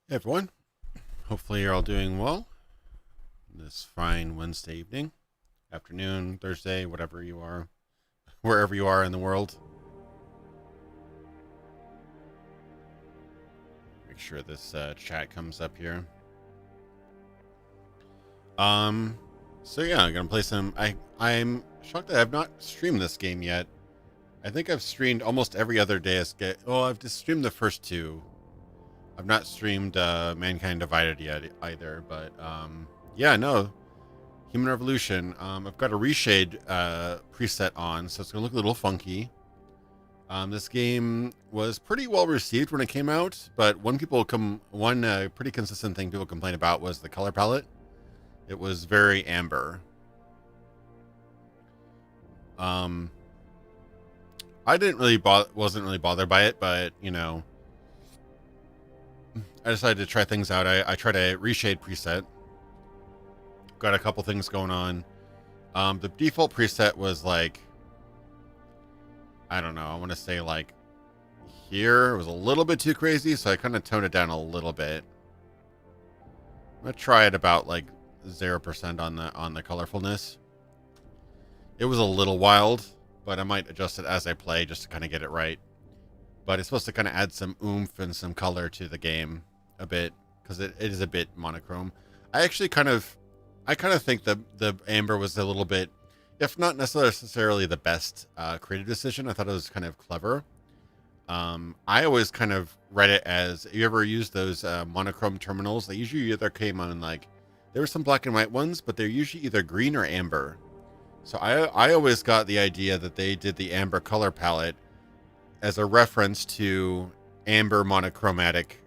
Hey everyone, hopefully you're all doing well this fine Wednesday evening, afternoon, Thursday, whatever you are, wherever you are in the world. Make sure this chat comes up here. So yeah, I'm gonna play some. I'm shocked that I've not streamed this game yet. I think I've streamed almost every other Deus Ex. Oh, I've just streamed the first two. I've not streamed Mankind Divided yet either, but yeah, no. Human Revolution. I've got a ReShade preset on, so it's gonna look a little funky. This game was pretty well received when it came out, but one pretty consistent thing people complain about was the color palette. It was very amber. I wasn't really bothered by it, but you know, I decided to try things out. I tried a ReShade preset. Got a couple things going on. The default preset was like, I don't know, I want to say like here. It was a little bit too crazy, so I kind of toned it down a little bit. I'm gonna try it about like 0% on the colorfulness. It was a little wild, but I might adjust it as I play just to kind of get it right. But it's supposed to kind of add some oomph and some color to the game a bit, because it is a bit monochrome. I kind of think the amber was a little bit, if not necessarily the best creative decision. I thought it was kind of clever. I always kind of read it as, you ever use those monochrome terminals? They usually either came on like, there were some black and white ones, but they're usually either green or amber. So I always got the idea that they did the amber color palette as a reference to amber monochromatic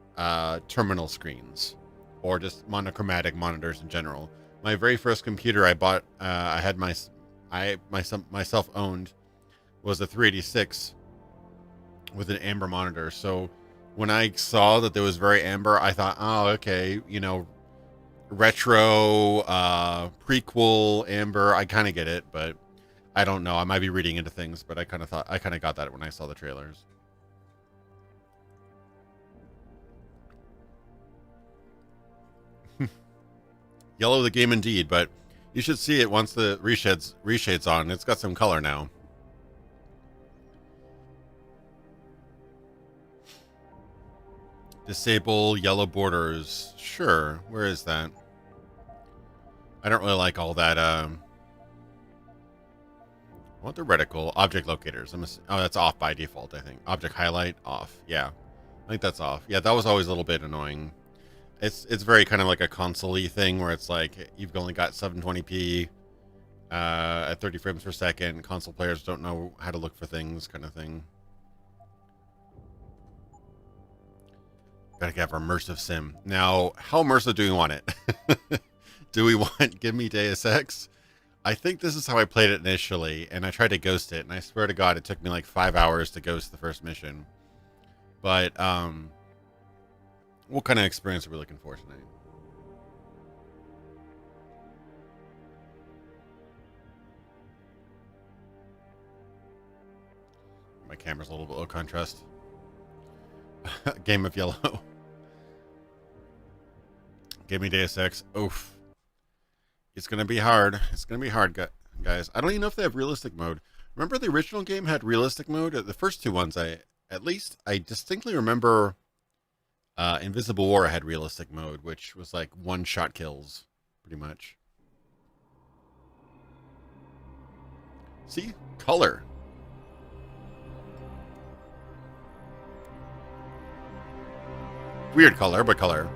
terminal screens, or just monochromatic monitors in general. My very first computer I bought, I had myself owned, was a 386 with an amber monitor. So when I saw that there was very amber, I thought, oh, okay, you know, retro, prequel amber. I kind of get it, but I don't know. I might be reading into things, but I kind of got that when I saw the trailers. Yellow the game indeed, but you should see it once the reshade's on. It's got some color now. Disable yellow borders. Sure. Where is that? I don't really like all that. I want the reticle. Object locators. Oh, that's off by default, I think. Object highlight, off. Yeah. I think that's off. Yeah, that was always a little bit annoying. It's very kind of like a console-y thing where it's like you've only got 720p at 30 frames per second. Console players don't know how to look for things, kind of thing. Gotta have our immersive sim. Now, how immersive do we want it? Do we want Give Me Deus Ex? I think this is how I played it initially, and I tried to ghost it, and I swear to God, it took me like 5 hours to ghost the first mission. But, what kind of experience are we looking for tonight? My camera's a little bit low contrast. Game of Yellow. Give me Deus Ex. Oof. It's going to be hard. It's going to be hard, guys. I don't even know if they have realistic mode. Remember the original game had realistic mode? The first two ones, I distinctly remember Invisible War had realistic mode, which was like one-shot kills, pretty much. See? Color. Weird color, but color.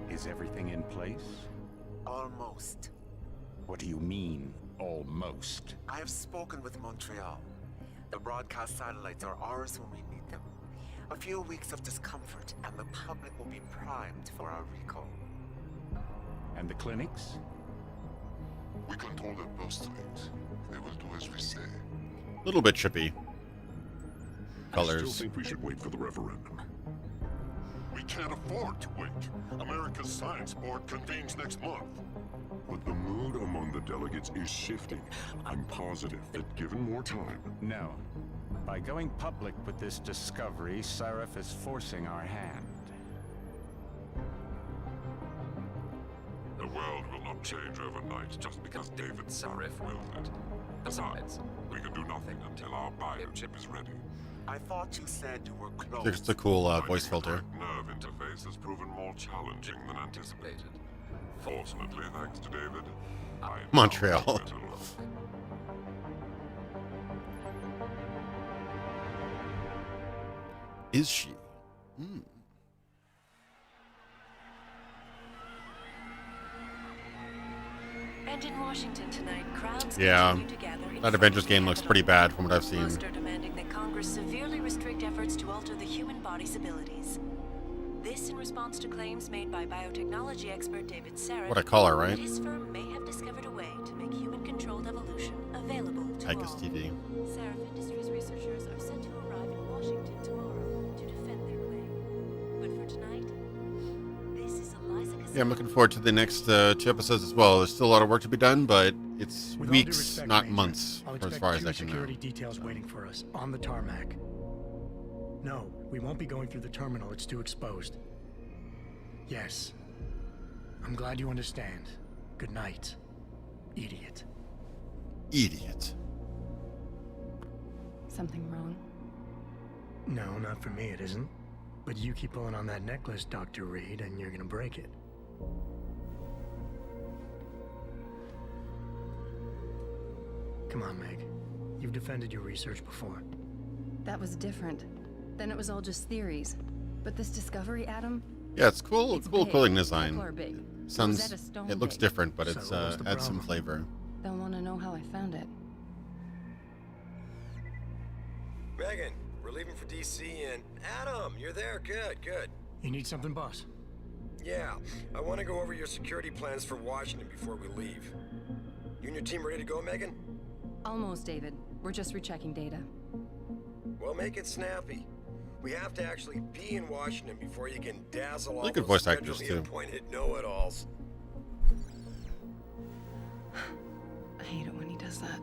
Is everything in place? Almost. What do you mean, almost? I have spoken with Montreal. The broadcast satellites are ours when we need them. A few weeks of discomfort, and the public will be primed for our recall. And the clinics? We control their purse strings. They will do as we say. A little bit trippy. Colors. I still think we should wait for the referendum. We can't afford to wait. America's Science Board convenes next month. But the mood among the delegates is shifting. I'm positive that given more time... No. By going public with this discovery, Seraph is forcing our hand. The world will not change overnight just because David Sarif willed it. Besides, we can do nothing until our biochip is ready. I thought you said you were close. There's the cool voice filter. Nerve interface has proven more challenging than anticipated. Fortunately, thanks to David, I am Montreal. now better look. Is she? Hmm. And in Washington tonight, crowds Yeah, continue to gather in that Avengers front of game the looks pretty Capitol. bad from what I've seen. Most are demanding that Congress severely restrict efforts to alter the human body's abilities. This in response to claims made by biotechnology expert David Seraph What a caller, that right? his firm may have discovered a way to make human-controlled evolution available to Tychus all. TV. Seraph Industries researchers are set to arrive in Washington tomorrow to defend their claim. But for tonight, this is Eliza Yeah, I'm looking forward to the next 2 episodes as well. There's still a lot of work to be done, but it's With all due weeks, respect, not Major, months, I'll for as expect far as two I can know. security details waiting for us on the tarmac. No, we won't be going through the terminal. It's too exposed. Yes. I'm glad you understand. Good night, idiot. Idiot. Something wrong? No, not for me, it isn't. But you keep pulling on that necklace, Dr. Reed, and you're gonna break it. Come on, Meg. You've defended your research before. That was different. Then it was all just theories. But this discovery, Adam? Yeah, it's cool. It's Cool big. clothing People design. are big. Sounds. Rosetta Stone It looks big. different, but So it's what's the adds some problem? flavor. They'll want to know how I found it. Megan, we're leaving for DC and Adam, you're there. Good, good. You need something, boss? Yeah, I want to go over your security plans for Washington before we leave. You and your team ready to go, Megan? Almost, David. We're just rechecking data. Well, make it snappy. We have to actually be in Washington before you can dazzle all Really good those voice actors, federally too. appointed know-it-alls. I hate it when he does that.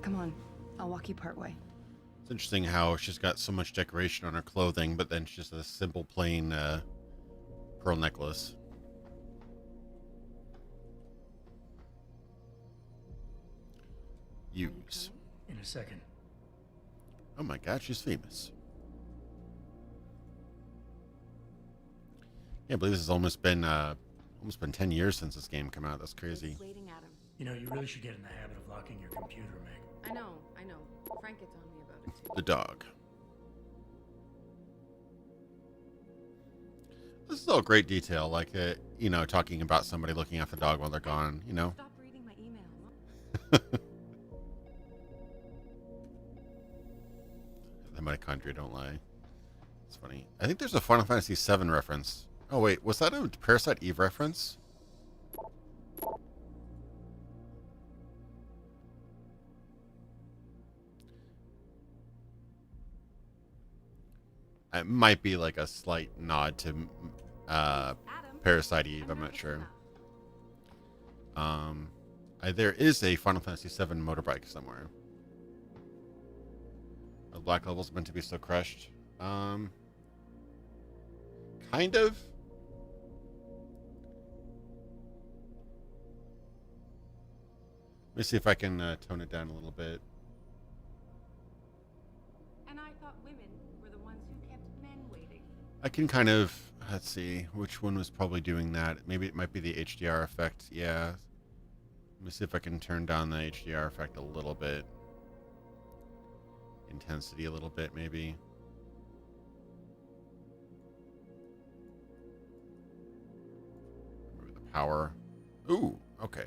Come on. I'll walk you part way. It's interesting how she's got so much decoration on her clothing, but then she's just a simple, plain pearl necklace. Use. In a second. Oh my God, she's famous. Yeah, I believe this has almost been 10 years since this game came out. That's crazy. Waiting, Adam. You know, you really should get in the habit of locking your computer, Meg. I know. Frank gets on me about it too. The dog. This is all great detail, like talking about somebody looking after the dog while they're gone. Stop reading my email. The mitochondria don't lie. It's funny. I think there's a Final Fantasy VII reference. Oh wait, was that a Parasite Eve reference? It might be like a slight nod to Parasite Eve. I'm not sure. There is a Final Fantasy VII motorbike somewhere. The black level's meant to be so crushed. Kind of. Let me see if I can tone it down a little bit. And I thought women were the ones who kept men waiting. I can kind of, let's see, which one was probably doing that. Maybe it might be the HDR effect. Yeah. Let me see if I can turn down the HDR effect a little bit. Intensity a little bit, maybe. Maybe the power. Ooh, okay.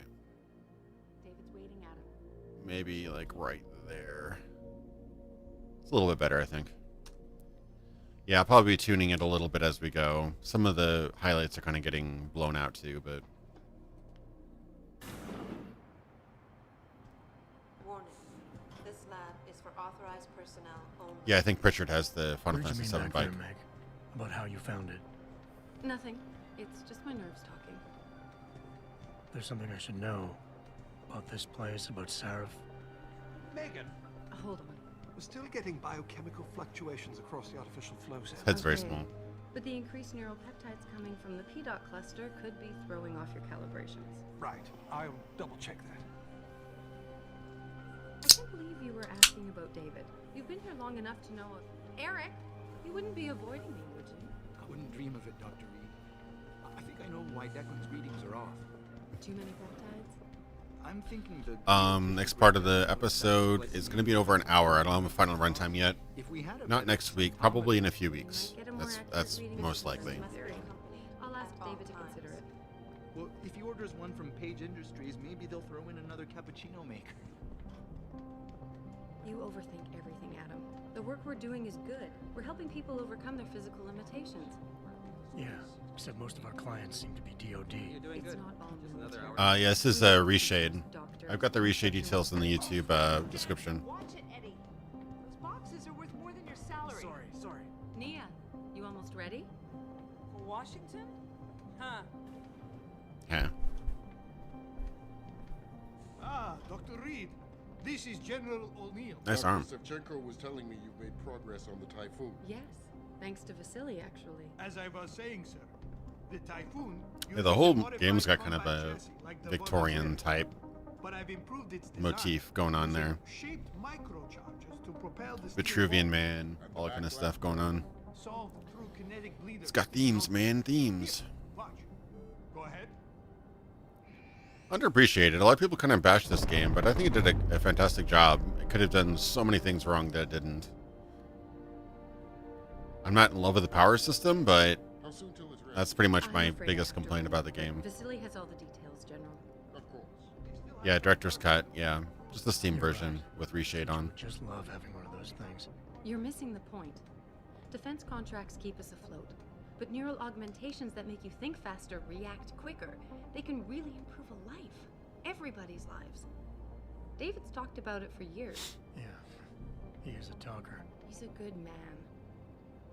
David's waiting, Adam. Maybe like right there. It's a little bit better, I think. Yeah, I'll probably be tuning it a little bit as we go. Some of the highlights are kind of getting blown out too, but Warning. This lab is for authorized personnel only. yeah, I think Pritchard has the Final What did you Fantasy mean VII back bike. there, Meg? About how you found it. Nothing. It's just my nerves talking. There's something I should know about this place, about Sarif. Megan, Hold on. still getting biochemical fluctuations across the artificial flow cells. Head's very small. But the increased neural peptides coming from the PDOT cluster could be throwing off your calibrations. Right. I'll double check that. I can't believe you were asking about David. You've been here long enough to know Eric, you wouldn't be avoiding me, would you? I wouldn't dream of it, Dr. Reed. I think I know why Declan's readings are off. Too many peptides? I'm thinking the Next part of the episode is going to be over an hour. I don't have a final runtime yet. if we had a Not next week, probably in a few weeks. Get a more That's accurate reading most of the likely. semester. I'll ask David to consider it. Well, if he orders one from Page Industries, maybe they'll throw in another cappuccino maker. You overthink everything, Adam. The work we're doing is good. We're helping people overcome their physical limitations. Yeah, except most of our clients seem to be DOD. It's not all military. Yeah, this is ReShade. Doctor. I've got the ReShade details in the YouTube description. Watch it, Eddie. Those boxes are worth more than your salary. Sorry. Nia, you almost ready? For Washington? Huh. Yeah. Ah, Dr. Reed. This is General O'Neill. Nice arm. Savchenko was telling me you've made progress on the Typhoon. Yes, thanks to Vasily, actually. As I was saying, sir, the Typhoon... Yeah, the whole game's got kind of a Victorian type but I've improved its design. motif going on there. Shaped microcharges to propel the Vitruvian Man, all that kind of stuff going on. solved through kinetic bleeders. It's got themes, man, themes. Watch. Go ahead. Underappreciated. A lot of people kind of bash this game, but I think it did a fantastic job. It could have done so many things wrong that it didn't. I'm not in love with the power system, but How soon till it's ready? that's pretty much I'm my afraid biggest I have to complaint wait. about the game. Vasily has all the details, General. Of course. Yeah, director's cut. Yeah, just the Steam You're version right. with ReShade on. Would just love having one of those things. You're missing the point. Defense contracts keep us afloat, but neural augmentations that make you think faster, react quicker, they can really improve a life. Everybody's lives. David's talked about it for years. Yeah, he is a talker. He's a good man.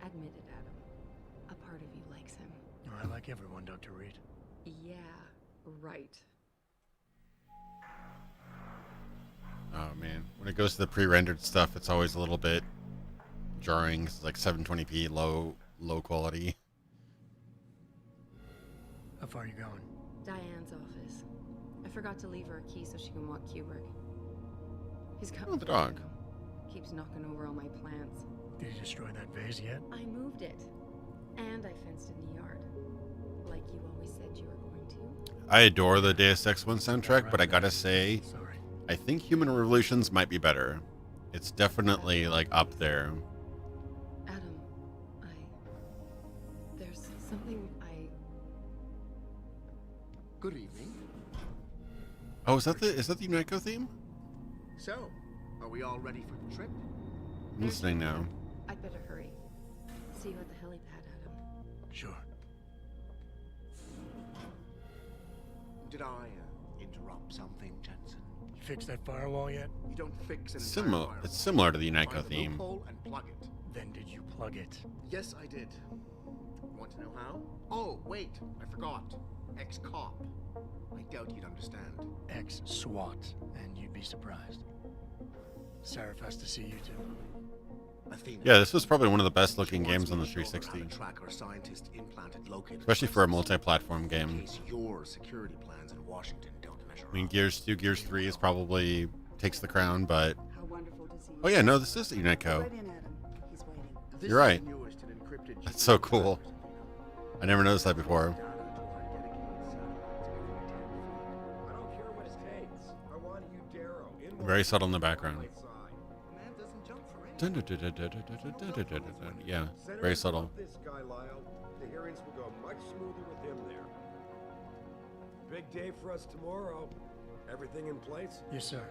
Admit it, Adam. A part of you likes him. No, I like everyone, Dr. Reed. Yeah, right. Oh man, when it goes to the pre-rendered stuff, it's always a little bit jarring. It's like 720p, low quality. How far are you going? Diane's office. I forgot to leave her a key so she can walk Kubrick. He's got Oh, the dog. Keeps knocking over all my plants. Did you destroy that vase yet? I moved it. And I fenced in the yard. Like you always said you were going to. I adore the Deus Ex 1 soundtrack, but I gotta say, Sorry. I think Human Revolutions might be better. It's definitely like up there. Adam, there's something Good evening. Oh, is that the Unico theme? So, are we all ready for the trip? I'm listening now. I'd better hurry. See you at the helipad, Adam. Sure. Did I interrupt something, Jensen? You fixed that firewall yet? You don't fix an Similar. entire firewall. It's similar to the Find Unico the theme. loophole and plug it. Then did you plug it? Yes, I did. Want to know how? Oh, wait, I forgot. Ex-cop. I doubt you'd understand. Ex-SWAT, and you'd be surprised. Sarif has to see you too. Athena. Yeah, this was probably one of the best looking She wants games on the me to show her how 360. to track our scientist implanted locator Especially for a devices, multi-platform in game. case your security plans in Washington don't measure I mean, up. Gears 2, Gears 3 is probably takes the crown, but... How wonderful to see you. Oh yeah, no, this is the Unico. Right in, Adam. He's waiting. This You're is right. the newest and encrypted That's so GPS cool. trackers, Athena. I never noticed that before. Data to our dedicated satellites every 10 feet. I don't care what it takes. I want you, Darrow. In Very subtle in the background. my side. Man doesn't jump for anything. Yeah, Senator, very subtle. love this guy, Lyle. The hearings will go much smoother with him there. Big day for us tomorrow. Everything in place? Yes, sir.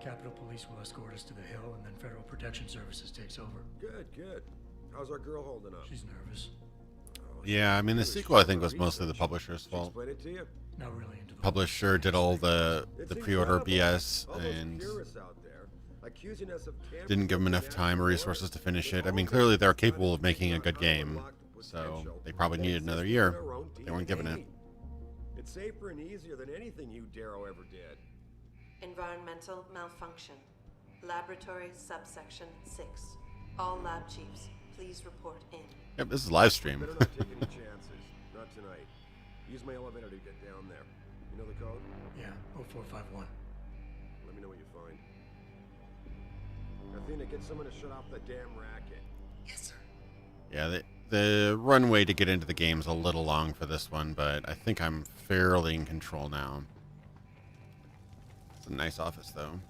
Capitol Police will escort us to the Hill, and then Federal Protection Services takes over. Good, good. How's our girl holding up? She's nervous. Oh, Yeah, I mean, the sequel I think was mostly the publisher's She fault. explain it to you? Not really into the Publisher did all the It's pre-order incredible. BS All those and purists out there accusing us of didn't give them enough time or resources to finish it. I mean, clearly they're capable of making a good game, so they probably needed another year. They weren't given it. It's safer and easier than anything you, Darrow, ever did. Environmental malfunction. Laboratory subsection 6. All lab chiefs, please report in. Yep, this is live stream. Better not take any chances. Not tonight. Use my elevator to get down there. You know the code? Yeah, 0451. Let me know what you find. Athena, get someone to shut off the damn racket. Yes, sir. Yeah, the runway to get into the game's a little long for this one, but I think I'm fairly in control now. It's a nice office, though.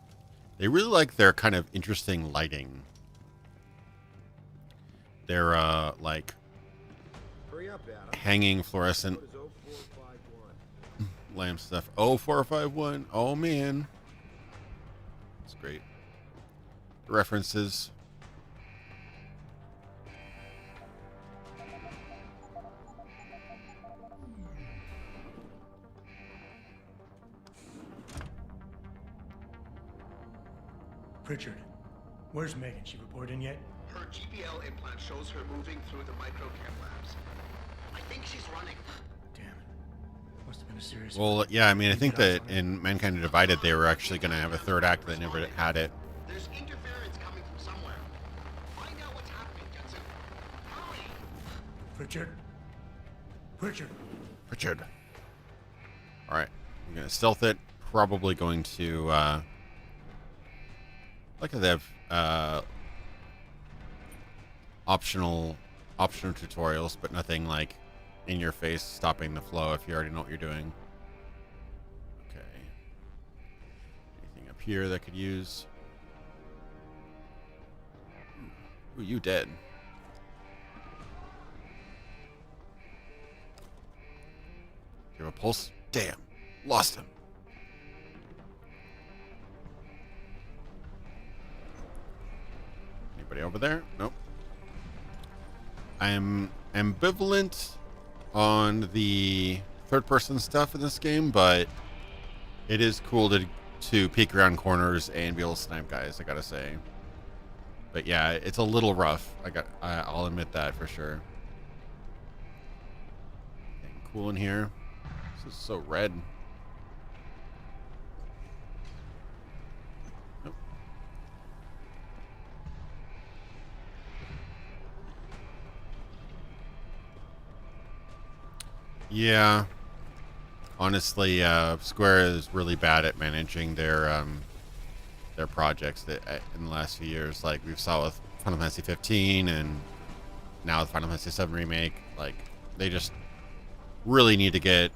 They really like their kind of interesting lighting. Their, like, Hurry up, Adam. hanging fluorescent Code is 0451. lamp stuff. 0451. Oh, man. It's great. References. Pritchard, where's Megan? She report in yet? Her GPL implant shows her moving through the microchem labs. I think she's running. Damn it. Must have been a serious... Well, yeah, I mean, I think that in Mankind Divided, they were actually going to have a third act that never had it. There's interference coming from somewhere. Find out what's happening, Jensen. Hurry! Pritchard? Pritchard! Richard. Alright, I'm going to stealth it. Probably going to, like they have, optional tutorials, but nothing like in your face stopping the flow if you already know what you're doing. Okay. Anything up here that could use? Ooh, you dead. Do you have a pulse? Damn. Lost him. Anybody over there? Nope. I'm ambivalent on the third-person stuff in this game, but it is cool to peek around corners and be able to snipe guys, I gotta say. But yeah, it's a little rough. I'll admit that for sure. Anything cool in here? This is so red. Nope. Yeah. Honestly, Square is really bad at managing their projects in the last few years. Like we saw with Final Fantasy 15 and now with Final Fantasy 7 Remake. Like they just really need to get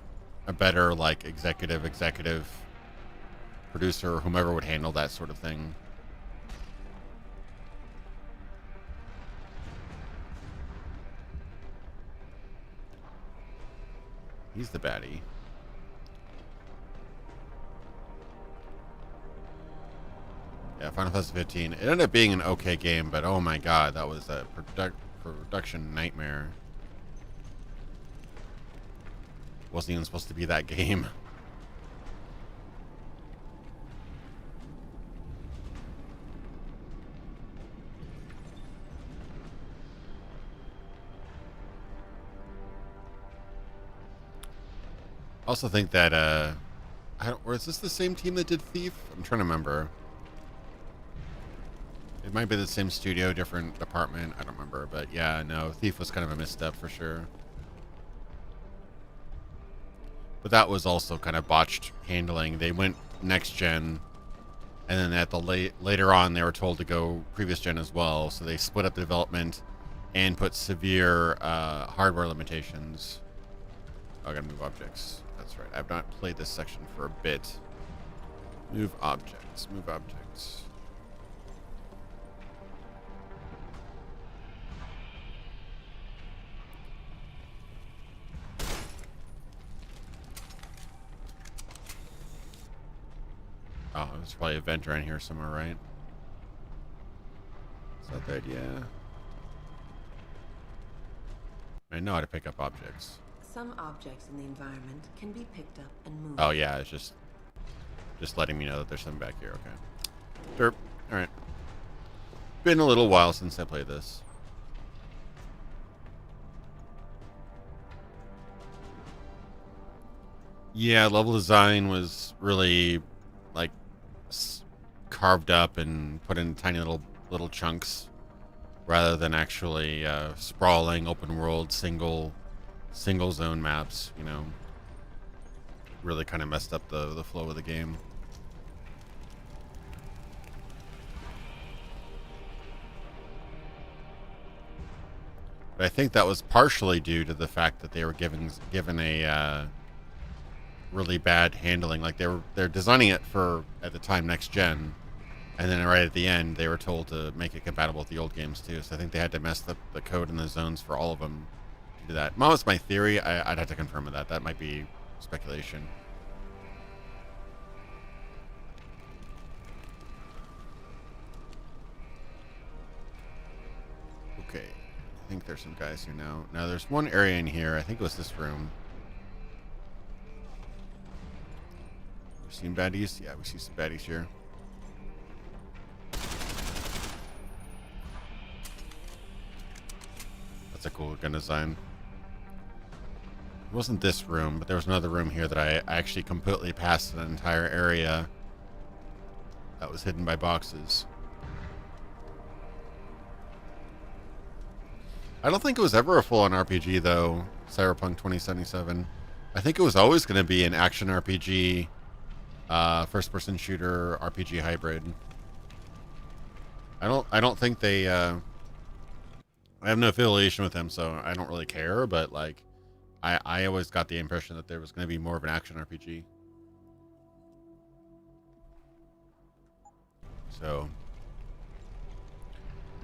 a better like executive producer or whomever would handle that sort of thing. He's the baddie. Yeah, Final Fantasy 15. It ended up being an okay game, but oh my god, that was a production nightmare. Wasn't even supposed to be that game. I also think that or is this the same team that did Thief? I'm trying to remember. It might be the same studio, different department. I don't remember, but yeah, no, Thief was kind of a misstep for sure. But that was also kind of botched handling. They went next gen, and then at the later on, they were told to go previous gen as well. So they split up the development and put severe hardware limitations. Oh, I gotta move objects. That's right. I've not played this section for a bit. Move objects. Move objects. Oh, there's probably a vent around here somewhere, right? Is that the idea? I know how to pick up objects. Some objects in the environment can be picked up and moved. Oh yeah, it's just letting me know that there's something back here. Okay. Derp. All right. Been a little while since I played this. Yeah, level design was really like carved up and put in tiny little chunks, rather than actually sprawling open world single zone maps. You know, really kind of messed up the flow of the game. But I think that was partially due to the fact that they were given a really bad handling. Like they're designing it for, at the time, next gen, and then right at the end they were told to make it compatible with the old games too. So I think they had to mess up the code and the zones for all of them to do that. That's my theory. I'd have to confirm with that. That might be speculation. Okay. I think there's some guys here now. Now there's one area in here. I think it was this room. We've seen baddies? Yeah, we see some baddies here. That's a cool gun design. It wasn't this room, but there was another room here that I actually completely passed an entire area that was hidden by boxes. I don't think it was ever a full-on RPG, though, Cyberpunk 2077. I think it was always going to be an action RPG, first-person shooter RPG hybrid. I don't think they. I have no affiliation with them, so I don't really care. But like, I always got the impression that there was going to be more of an action RPG. So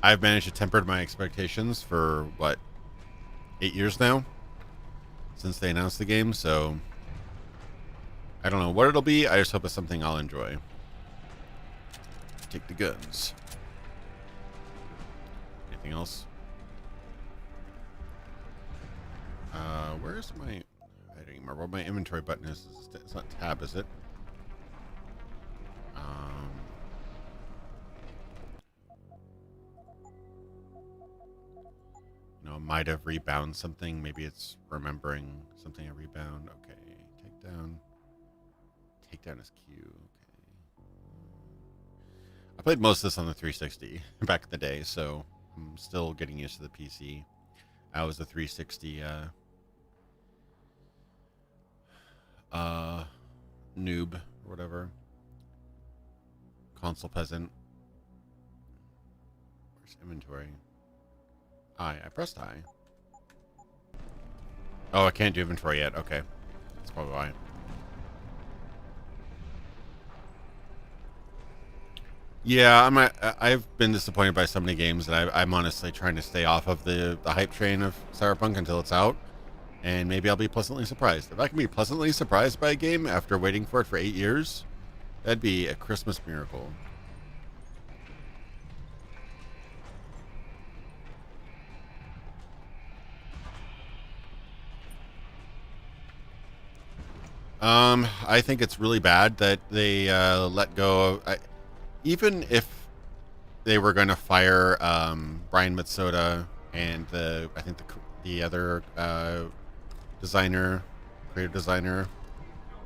I've managed to temper my expectations for, what, 8 years now? Since they announced the game, so I don't know what it'll be. I just hope it's something I'll enjoy. Take the guns. Anything else? Where's my... I don't remember what my inventory button is. It's not tab, is it? No, might have rebound something. Maybe it's remembering something I rebound. Okay, takedown. Takedown is Q. Okay. I played most of this on the 360 back in the day, so I'm still getting used to the PC. I was a 360 noob or whatever. Console peasant. Where's inventory? I pressed I. Oh, I can't do inventory yet. Okay. That's probably why. Yeah, I've been disappointed by so many games that I'm honestly trying to stay off of the hype train of Cyberpunk until it's out. And maybe I'll be pleasantly surprised. If I can be pleasantly surprised by a game after waiting for it for 8 years, that'd be a Christmas miracle. I think it's really bad that they let go of... even if they were going to fire Brian Mitsoda and I think the other creative designer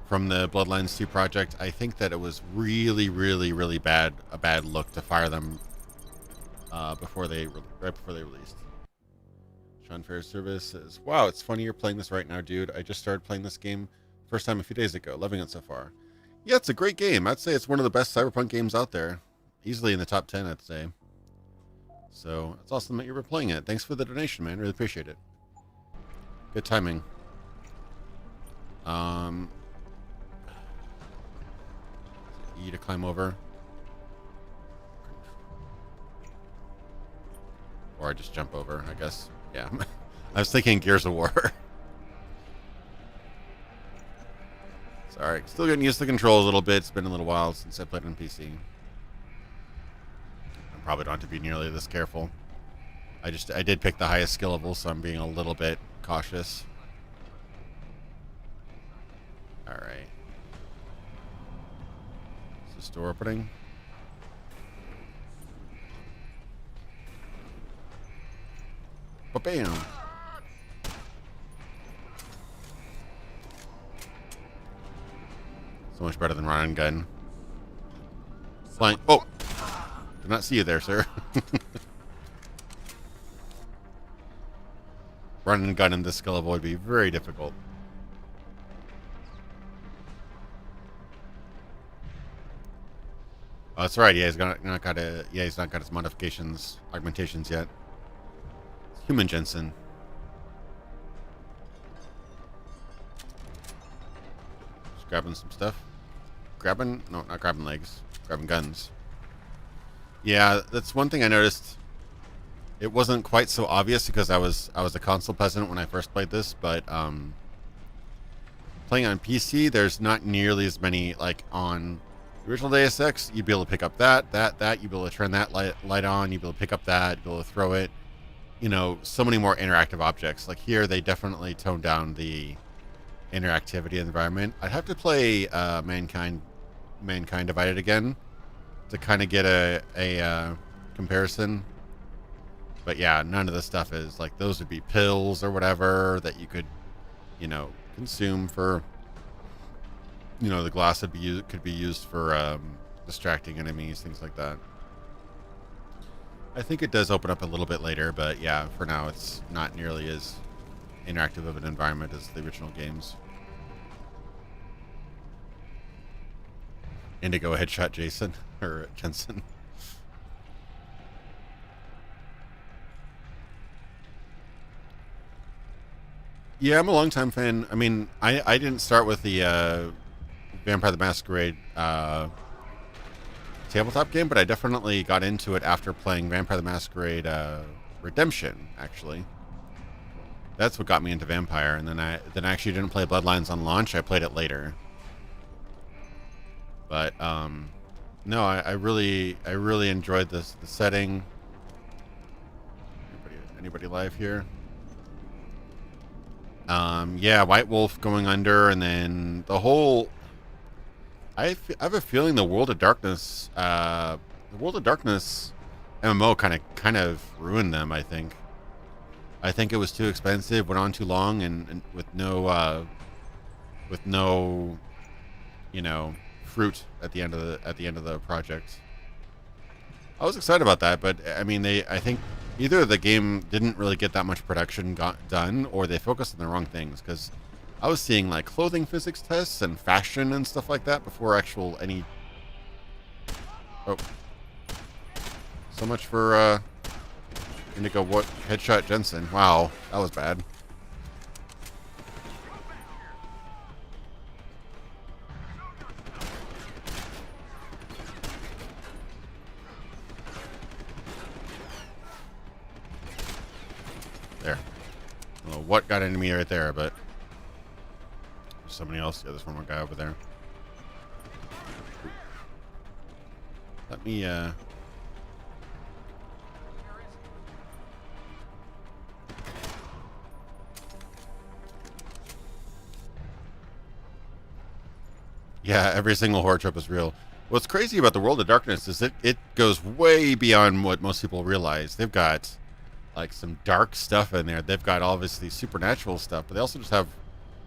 from the Bloodlines 2 project, I think that it was really, really, really bad, a bad look to fire them right before they released. Sean Fair's service says, "Wow, it's funny you're playing this right now, dude. I just started playing this game first time a few days ago. Loving it so far." Yeah, it's a great game. I'd say it's one of the best Cyberpunk games out there. Easily in the top 10, I'd say. So, it's awesome that you were playing it. Thanks for the donation, man. Really appreciate it. Good timing. E to climb over. Or I just jump over, I guess. Yeah. I was thinking Gears of War. Sorry, still getting used to the controls a little bit. It's been a little while since I played on PC. I probably don't have to be nearly this careful. I did pick the highest skill level, so I'm being a little bit cautious. Alright. Is this door opening? Ba-bam! So much better than run and gun. Flying. Oh! Did not see you there, sir. Run and gun in this skill level would be very difficult. Oh, that's right. Yeah, he's not got his modifications, augmentations yet. Human Jensen. Just grabbing some stuff. Grabbing? No, not grabbing legs. Grabbing guns. Yeah, that's one thing I noticed. It wasn't quite so obvious because I was a console peasant when I first played this, but playing on PC, there's not nearly as many, like on the original Deus Ex, you'd be able to pick up that, you'd be able to turn that light on, you'd be able to pick up that, you'd be able to throw it. You know, so many more interactive objects. Like here, they definitely toned down the interactivity of the environment. I'd have to play Mankind Divided again to kind of get a comparison. But yeah, none of the stuff is like, those would be pills or whatever that you could, you know, consume for, you know, the glass could be used for distracting enemies, things like that. I think it does open up a little bit later, but yeah, for now it's not nearly as interactive of an environment as the original games. Indigo headshot Jason or Jensen. Yeah, I'm a longtime fan. I mean, I didn't start with the Vampire the Masquerade tabletop game, but I definitely got into it after playing Vampire the Masquerade Redemption, actually. That's what got me into Vampire, and then I actually didn't play Bloodlines on launch. I played it later. But no, I really enjoyed the setting. Anybody live here? Yeah, White Wolf going under, and then the whole. I have a feeling the World of Darkness MMO kind of ruined them. I think it was too expensive, went on too long, and with no you know, fruit at the end of the project. I was excited about that, but I mean, I think either the game didn't really get that much production done, or they focused on the wrong things, because I was seeing like clothing physics tests and fashion and stuff like that before actual any. Oh, so much for Indigo. What headshot Jensen? Wow, that was bad. There. I don't know what got into me right there, but there's somebody else. Yeah, there's one more guy over there. Let me, yeah, every single horror trope is real. What's crazy about the World of Darkness is it goes way beyond what most people realize. They've got like some dark stuff in there. They've got obviously supernatural stuff, but they also just have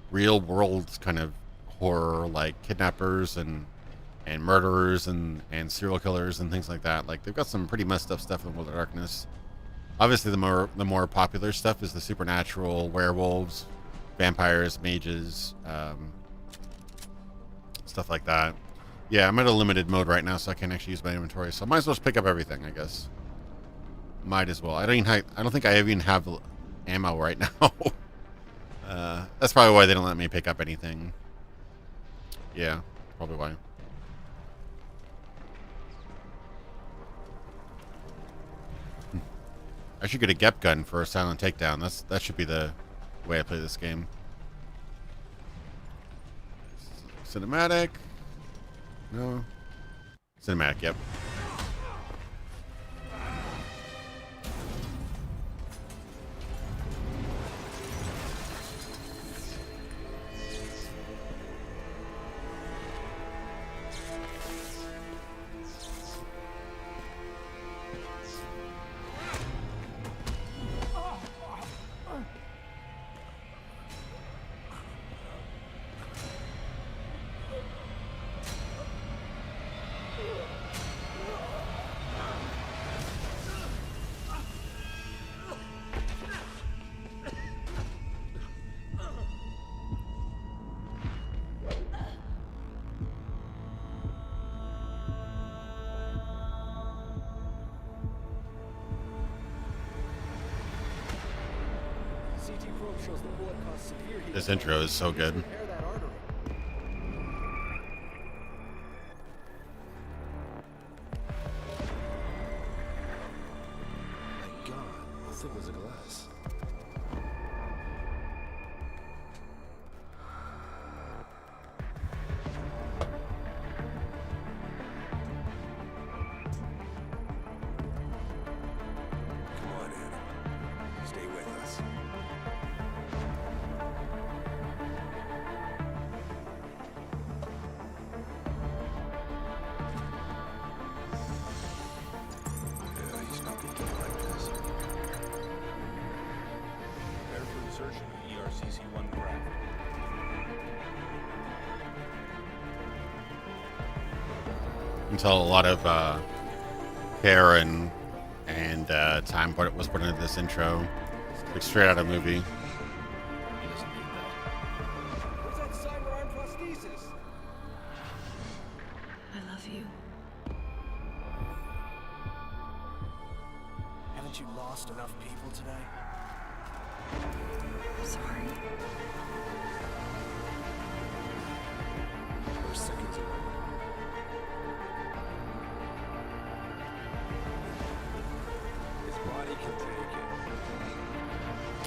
real world kind of horror, like kidnappers and murderers and serial killers and things like that. Like they've got some pretty messed up stuff in the World of Darkness. Obviously, the more popular stuff is the supernatural, werewolves, vampires, mages, stuff like that. Yeah, I'm at a limited mode right now, so I can't actually use my inventory. So I might as well just pick up everything, I guess. Might as well. I don't think I even have ammo right now. That's probably why they don't let me pick up anything. Yeah, probably why. I should get a Gep gun for a silent takedown. That should be the way I play this game. Cinematic. No. Cinematic, yep. probe shows the bullet caused severe heat. This intro is so good. Repair that artery. My God, how thick was the glass? Come on, Adam. Stay with us. Yeah, he's not gonna get like this. Prepare for insertion of ERCC-1 craft. You can tell a lot of care and time was put into this intro, like straight out of a movie. Where's that cyber arm prosthesis? I love you. Haven't you lost enough people today? I'm sorry. We're seconds away. His body can take it.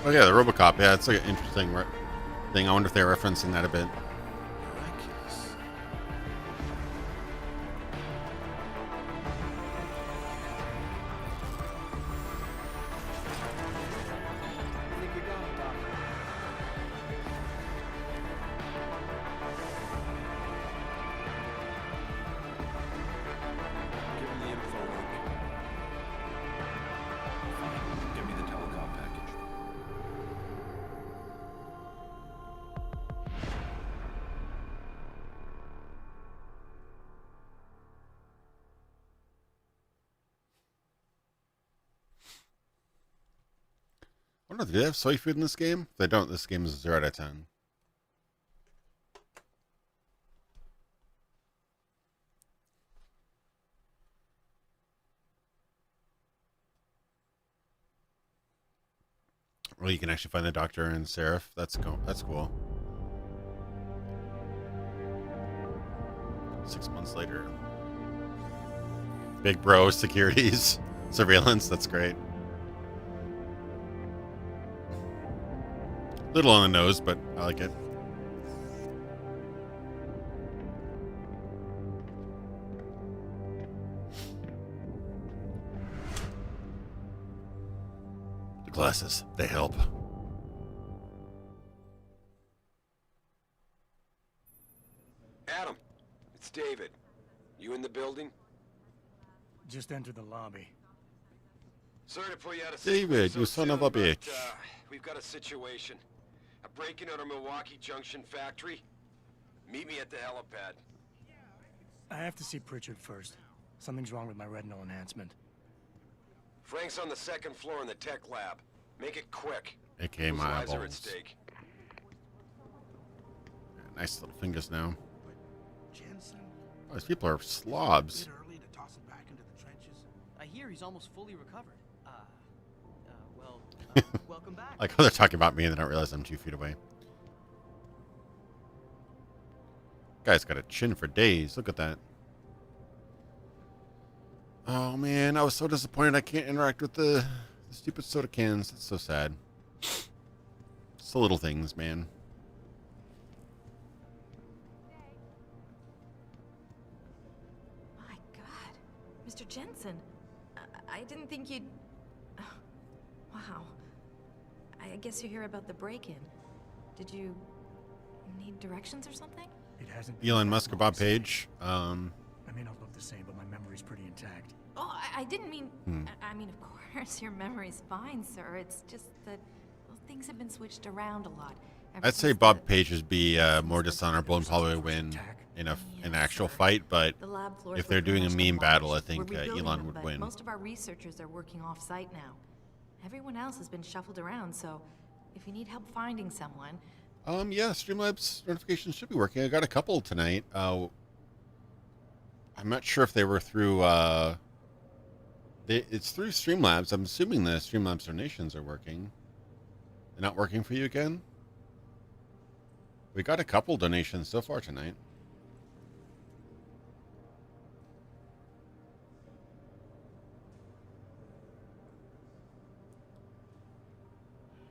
Oh yeah, the RoboCop. Yeah, it's like an interesting thing. I wonder if they're referencing that a bit. Miraculous. I think we got him, Doc. Give him the info link. Fine. Give me the telecom package. I wonder if they have soy food in this game. If they don't, this game is 0 out of 10. Well, you can actually find the doctor and Seraph. That's cool. That's cool. 6 months later. Big bro securities. Surveillance. That's great. Little on the nose, but I like it. The glasses, they help. Adam, it's David. You in the building? Just enter the lobby. Sorry to put you out of David, so you son of a soon, but, bitch. We've got a situation. A break-in at our Milwaukee Junction factory. Meet me at the helipad. I have to see Pritchard first. Something's wrong with my retinal enhancement. Frank's on the second floor in the tech lab. Make it quick. AKA Whose my lives are at eyeballs. stake. Nice little fingers now. Jensen, Oh, these people are slobs. bit early to toss him back into the trenches. I hear he's almost fully recovered. Welcome back. Like how they're talking about me and they don't realize I'm 2 feet away. Guy's got a chin for days. Look at that. Oh man, I was so disappointed I can't interact with the stupid soda cans. That's so sad. It's the little things, man. My God. Mr. Jensen, I didn't think you'd... Wow. I guess you're here about the break-in. Did you need directions or something? It hasn't. Elon Musk or Bob Page. I may not look the same, but my memory's pretty intact. Oh, I didn't mean... I mean, of course, your memory's fine, sir. It's just that well, things have been switched around a lot. I'd say Bob Page would be more dishonorable and probably win in an actual fight, but if they're doing a meme battle, I think Elon would win. Most of our researchers are working off-site now. Everyone else has been shuffled around, so if you need help finding someone... Yeah, Streamlabs notifications should be working. I got a couple tonight. I'm not sure if they were through... it's through Streamlabs. I'm assuming the Streamlabs donations are working. Not working for you again? We got a couple donations so far tonight.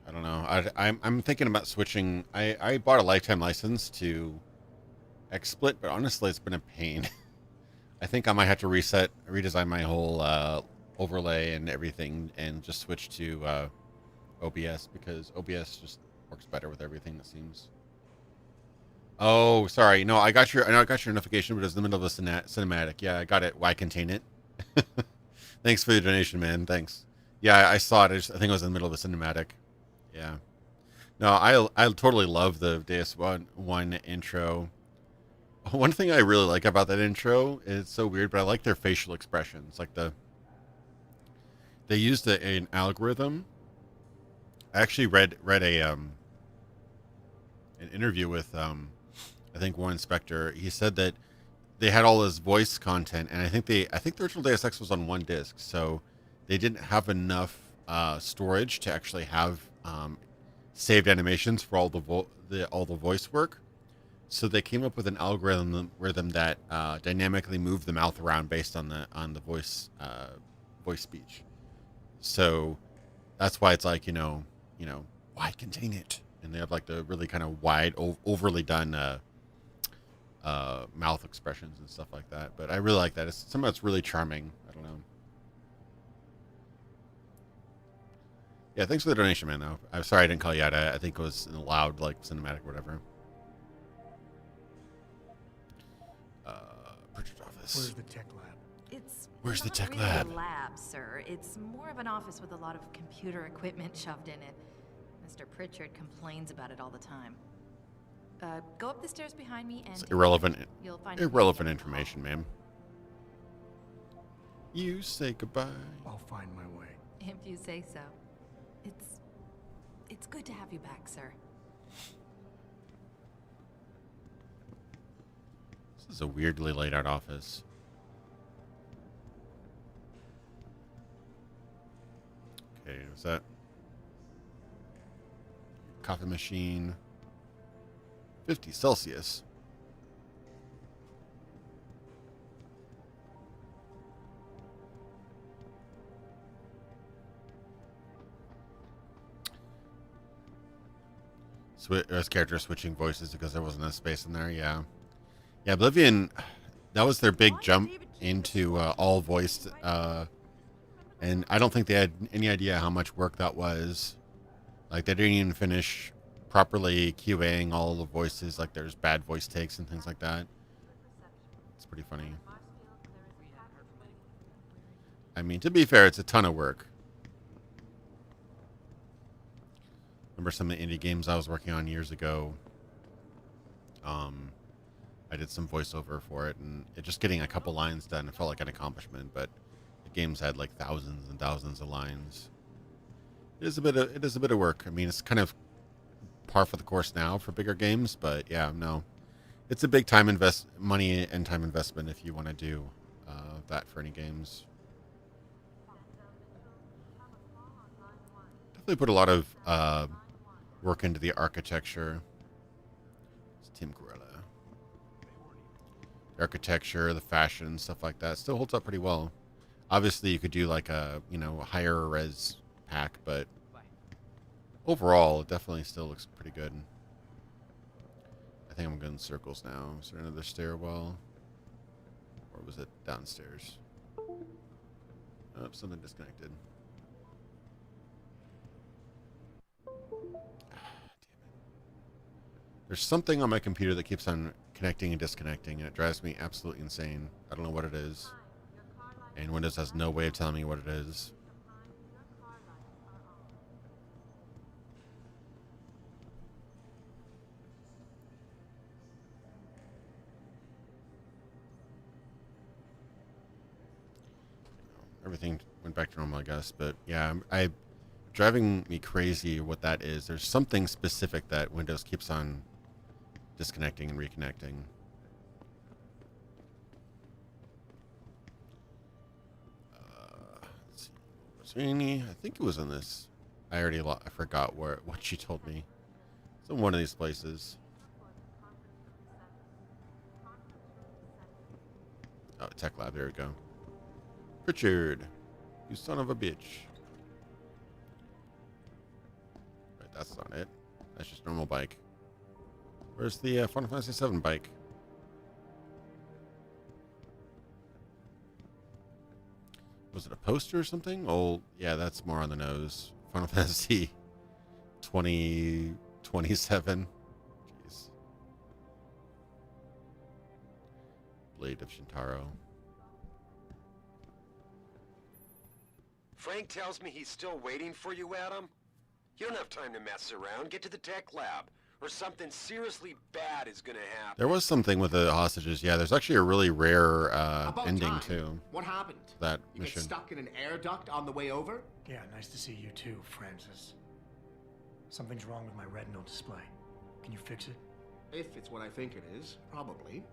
I don't know. I'm thinking about switching. I bought a lifetime license to XSplit, but honestly, it's been a pain. I think I might have to redesign my whole overlay and everything, and just switch to OBS, because OBS just works better with everything, it seems. Oh, sorry. No, I got your notification, but it was in the middle of a cinematic. Yeah, I got it. Why contain it? Thanks for the donation, man. Thanks. Yeah, I saw it. I think it was in the middle of a cinematic. Yeah. No, I totally love the Deus 1 intro. One thing I really like about that intro, it's so weird, but I like their facial expressions. Like they used an algorithm. I actually read an interview with I think Warren Spector. He said that they had all his voice content, and I think the original Deus Ex was on one disc, so they didn't have enough storage to actually have saved animations for all the voice work. So they came up with an algorithm that dynamically moved the mouth around based on the voice speech. So that's why it's like, why contain it? And they have like the really kind of wide, overly done mouth expressions and stuff like that. But I really like that. Somehow it's really charming. I don't know. Yeah, thanks for the donation, man, though. I'm sorry I didn't call you out. I think it was in a loud, like, cinematic or whatever. Purchase office. Where's the tech lab? Where's the tech really lab? A lab, sir. It's more of an office with a lot of computer equipment shoved in it. Mr. Pritchard complains about it all the time. Go up the stairs behind me and It's irrelevant information, ma'am. You say goodbye. I'll find my way. If you say so. It's good to have you back, sir. This is a weirdly laid out office. Okay, is that coffee machine? 50 Celsius. As character switching voices because there wasn't enough space in there. Yeah, Oblivion, that was their big jump into all voiced, and I don't think they had any idea how much work that was. Like, they didn't even finish properly QAing all the voices. Like, there's bad voice takes and things like that. It's pretty funny. I mean, to be fair, it's a ton of work. Remember some of the indie games I was working on years ago. I did some voiceover for it, and just getting a couple lines done, it felt like an accomplishment. But the games had like thousands and thousands of lines. It is a bit of work. I mean, it's kind of par for the course now for bigger games, but yeah, no, it's a big money and time investment if you want to do that for any games. Definitely put a lot of work into the architecture. It's Tim Corella. The architecture, the fashion, stuff like that still holds up pretty well. Obviously, you could do like a higher res pack, but overall, it definitely still looks pretty good. I think I'm going in circles now. Is there another stairwell, or was it downstairs? Oh, something disconnected. There's something on my computer that keeps on connecting and disconnecting, and it drives me absolutely insane. I don't know what it is. And Windows has no way of telling me what it is. Everything went back to normal, I guess. But yeah, driving me crazy what that is. There's something specific that Windows keeps on disconnecting and reconnecting. Let's see. Was there any? I think it was in this I forgot what she told me. It's in one of these places. Oh, Tech Lab. There we go. Pritchard, you son of a bitch. Right, that's not it. That's just normal bike. Where's the Final Fantasy VII bike? Was it a poster or something? Oh, yeah, that's more on the nose. Final Fantasy 2027. Jeez. Blade of Shintaro. Frank tells me he's still waiting for you, Adam. You don't have time to mess around. Get to the tech lab, or something seriously bad is gonna happen. There was something with the hostages. Yeah, there's actually a really rare ending time. too. What happened? That You mission. get stuck in an air duct on the way over? Yeah, nice to see you too, Francis. Something's wrong with my retinal display. Can you fix it? If it's what I think it is, probably.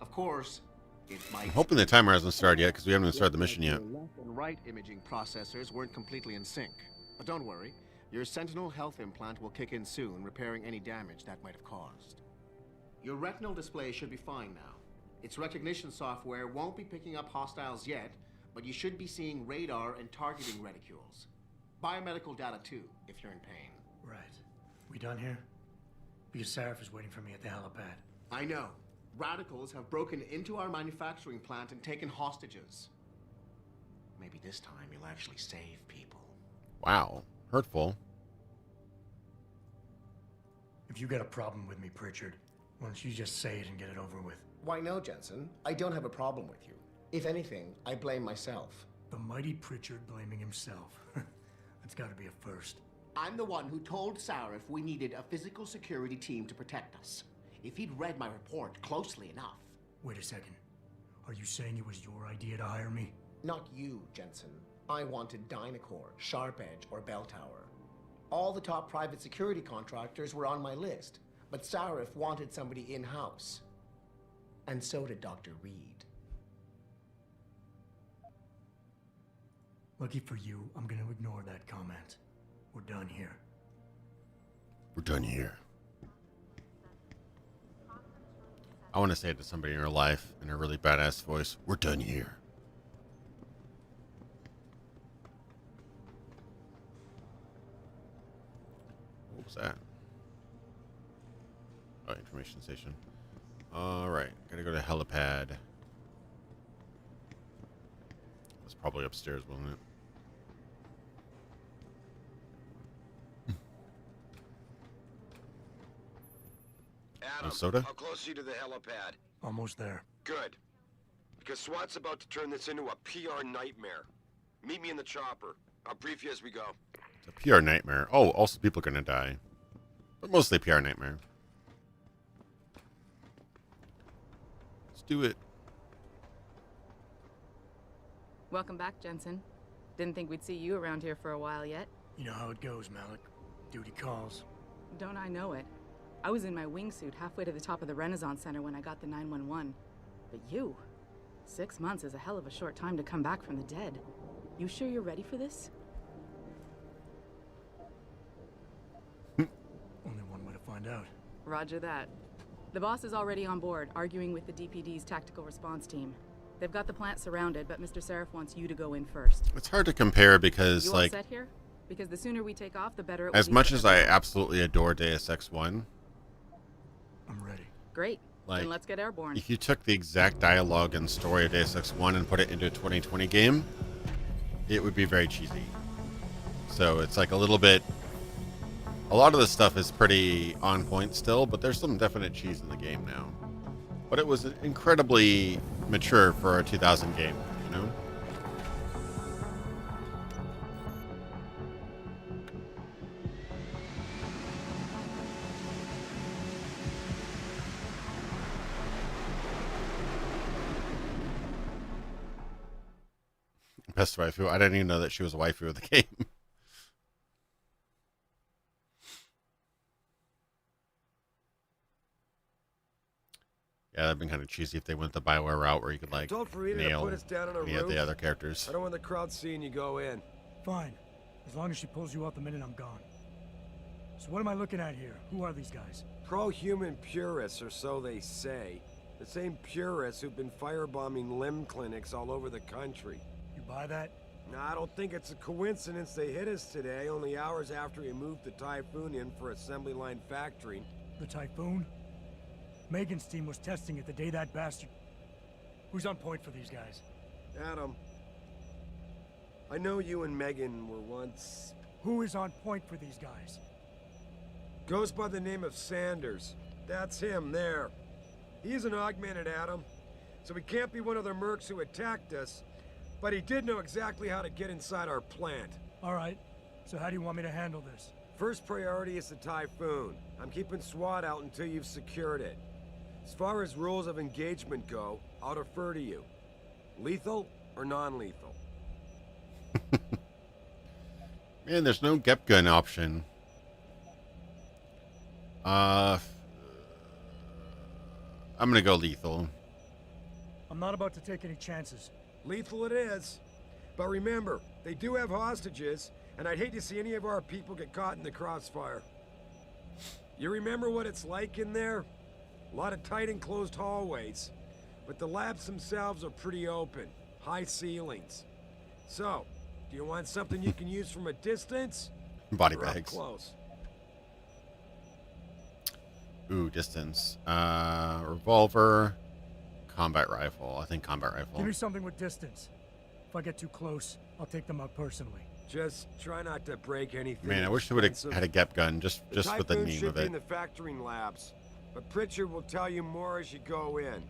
Of course, it might. I'm hoping the timer hasn't started yet because we haven't even started the mission yet. Your left and right imaging processors weren't completely in sync. But don't worry, your Sentinel health implant will kick in soon, repairing any damage that might have caused. Your retinal display should be fine now. Its recognition software won't be picking up hostiles yet, but you should be seeing radar and targeting reticules. Biomedical data too, if you're in pain. Right. We done here? Because Sarif is waiting for me at the helipad. I know. Radicals have broken into our manufacturing plant and taken hostages. Maybe this time you'll actually save people. Wow. Hurtful. If you got a problem with me, Pritchard, why don't you just say it and get it over with? Why no, Jensen? I don't have a problem with you. If anything, I blame myself. The mighty Pritchard blaming himself. That's gotta be a first. I'm the one who told Sarif we needed a physical security team to protect us. If he'd read my report closely enough. Wait a second. Are you saying it was your idea to hire me? Not you, Jensen. I wanted Dynacore, Sharp Edge, or Bell Tower. All the top private security contractors were on my list, but Sarif wanted somebody in-house. And so did Dr. Reed. Lucky for you, I'm gonna ignore that comment. We're done here. We're done here. I want to say it to somebody in her life in a really badass voice. We're done here. What was that? Oh, information station. Alright, gotta go to Helipad. That's probably upstairs, wasn't it? Adam, soda? how close are you to the helipad? Almost there. Good. Because SWAT's about to turn this into a PR nightmare. Meet me in the chopper. I'll brief you as we go. It's a PR nightmare. Oh, also people are gonna die. But mostly PR nightmare. Let's do it. Welcome back, Jensen. Didn't think we'd see you around here for a while yet. You know how it goes, Malik. Duty calls. Don't I know it? I was in my wingsuit halfway to the top of the Renaissance Center when I got the 911. But you? 6 months is a hell of a short time to come back from the dead. You sure you're ready for this? Only one way to find out. Roger that. The boss is already on board, arguing with the DPD's tactical response team. They've got the plant surrounded, but Mr. Sarif wants you to go in first. It's hard to compare because, You like, all set here? Because the sooner we take off, the better it will as be much for as I everyone. absolutely adore Deus Ex 1, I'm ready. Great. like, Then let's get airborne. if you took the exact dialogue and story of Deus Ex 1 and put it into a 2020 game, it would be very cheesy. So it's like a little bit... A lot of the stuff is pretty on point still, but there's some definite cheese in the game now. But it was incredibly mature for a 2000 game, you know? Best waifu. I didn't even know that she was a waifu of the game. Yeah, that'd been kind of cheesy if they went the Bioware route where you could, like, Don't for Rita to nail put us down on a any of roof. the other characters. I don't want the crowd seeing you go in. Fine. As long as she pulls you out the minute I'm gone. So what am I looking at here? Who are these guys? Pro-human purists, or so they say. The same purists who've been firebombing limb clinics all over the country. You buy that? No, I don't think it's a coincidence they hit us today, only hours after we moved the Typhoon in for assembly line factory. The Typhoon? Megan's team was testing it the day that bastard... Who's on point for these guys? Adam. I know you and Megan were once... Who is on point for these guys? Goes by the name of Sanders. That's him, there. He's an augmented Adam, so he can't be one of the mercs who attacked us, but he did know exactly how to get inside our plant. All right, so how do you want me to handle this? First priority is the Typhoon. I'm keeping SWAT out until you've secured it. As far as rules of engagement go, I'll defer to you. Lethal or non-lethal? Man, there's no GEP gun option. I'm gonna go lethal. I'm not about to take any chances. Lethal it is. But remember, they do have hostages, and I'd hate to see any of our people get caught in the crossfire. You remember what it's like in there? A lot of tight enclosed hallways. But the labs themselves are pretty open. High ceilings. So, do you want something you can use from a distance? Body or up bags. Close? Ooh, distance. Revolver. Combat rifle. I think combat rifle. Give me something with distance. If I get too close, I'll take them out personally. Just try not to break anything. Man, I wish they would have had a GEP gun just with the Typhoon name should of be it. in the factoring labs, but Pritchard will tell you more as you go in.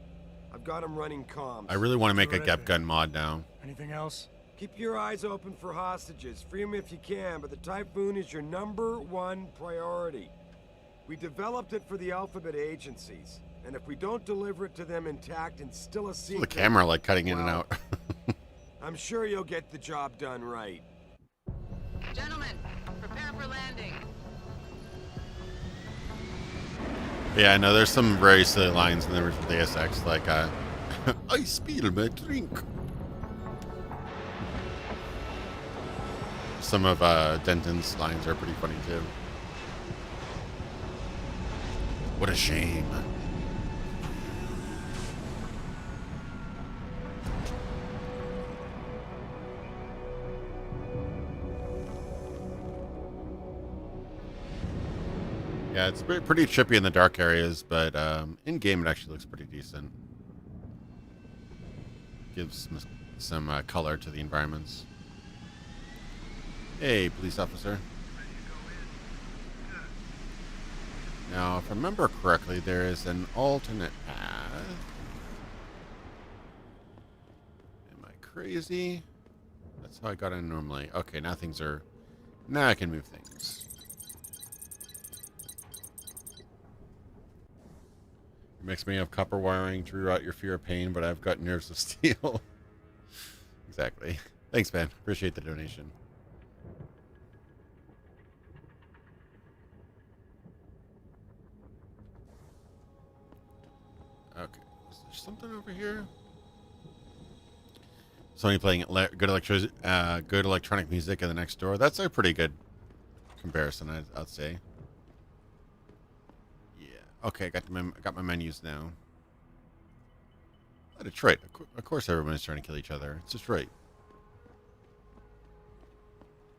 I've got him running comms. I really want to make a GEP gun mod now. Anything else? Keep your eyes open for hostages. Free them if you can, but the Typhoon is your #1 priority. We developed it for the Alphabet agencies, and if we don't deliver it to them intact and still a secret... The camera like cutting in and out. I'm sure you'll get the job done right. Gentlemen, prepare for landing. Yeah, I know there's some very silly lines in the original Deus Ex, like, I spill my drink. Some of Denton's lines are pretty funny too. What a shame. Yeah, it's pretty trippy in the dark areas, but in game it actually looks pretty decent. Gives some color to the environments. Hey, police officer. Now, if I remember correctly, there is an alternate path. Am I crazy? That's how I got in normally. Okay, now things are... Now I can move things. It makes me have copper wiring to root out your fear of pain, but I've got nerves of steel. Exactly. Thanks, man. Appreciate the donation. Okay. Is there something over here? Somebody playing good electronic music in the next door. That's a pretty good comparison, I'd say. Okay, got my menus now. Detroit. Of course everyone's trying to kill each other. It's Detroit.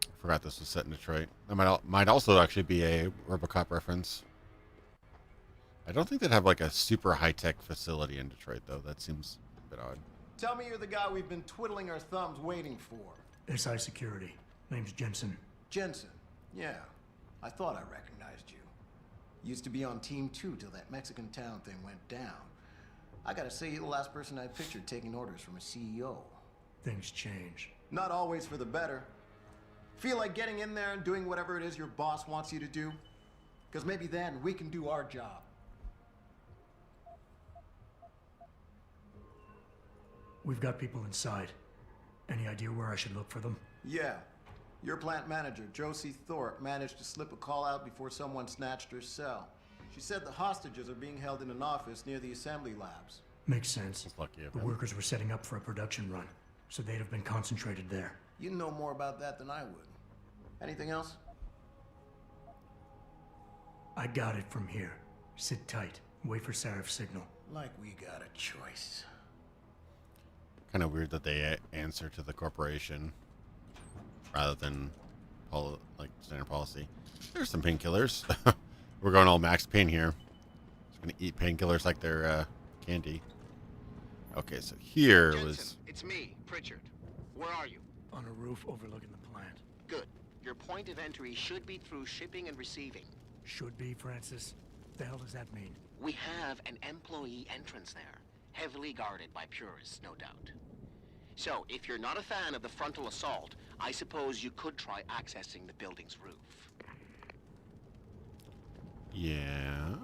I forgot this was set in Detroit. That might also actually be a RoboCop reference. I don't think they'd have like a super high-tech facility in Detroit, though. That seems a bit odd. Tell me you're the guy we've been twiddling our thumbs waiting for. SI Security. Name's Jensen. Jensen. Yeah. I thought I recognized you. Used to be on Team 2 till that Mexican town thing went down. I gotta say, you're the last person I pictured taking orders from a CEO. Things change. Not always for the better. Feel like getting in there and doing whatever it is your boss wants you to do? Because maybe then we can do our job. We've got people inside. Any idea where I should look for them? Yeah. Your plant manager, Josie Thorpe, managed to slip a call out before someone snatched her cell. She said the hostages are being held in an office near the assembly labs. Makes sense. Lucky of the him. workers were setting up for a production run, so they'd have been concentrated there. You know more about that than I would. Anything else? I got it from here. Sit tight. Wait for Sarif's signal. Like we got a choice. Kind of weird that they answer to the corporation rather than like standard policy. There's some painkillers. We're going all max pain here. Just gonna eat painkillers like they're candy. Okay, so here Jensen, was. It's me, Pritchard. Where are you? On a roof overlooking the plant. Good. Your point of entry should be through shipping and receiving. Should be, Francis. The hell does that mean? We have an employee entrance there, heavily guarded by purists, no doubt. So, if you're not a fan of the frontal assault, I suppose you could try accessing the building's roof. Yeah.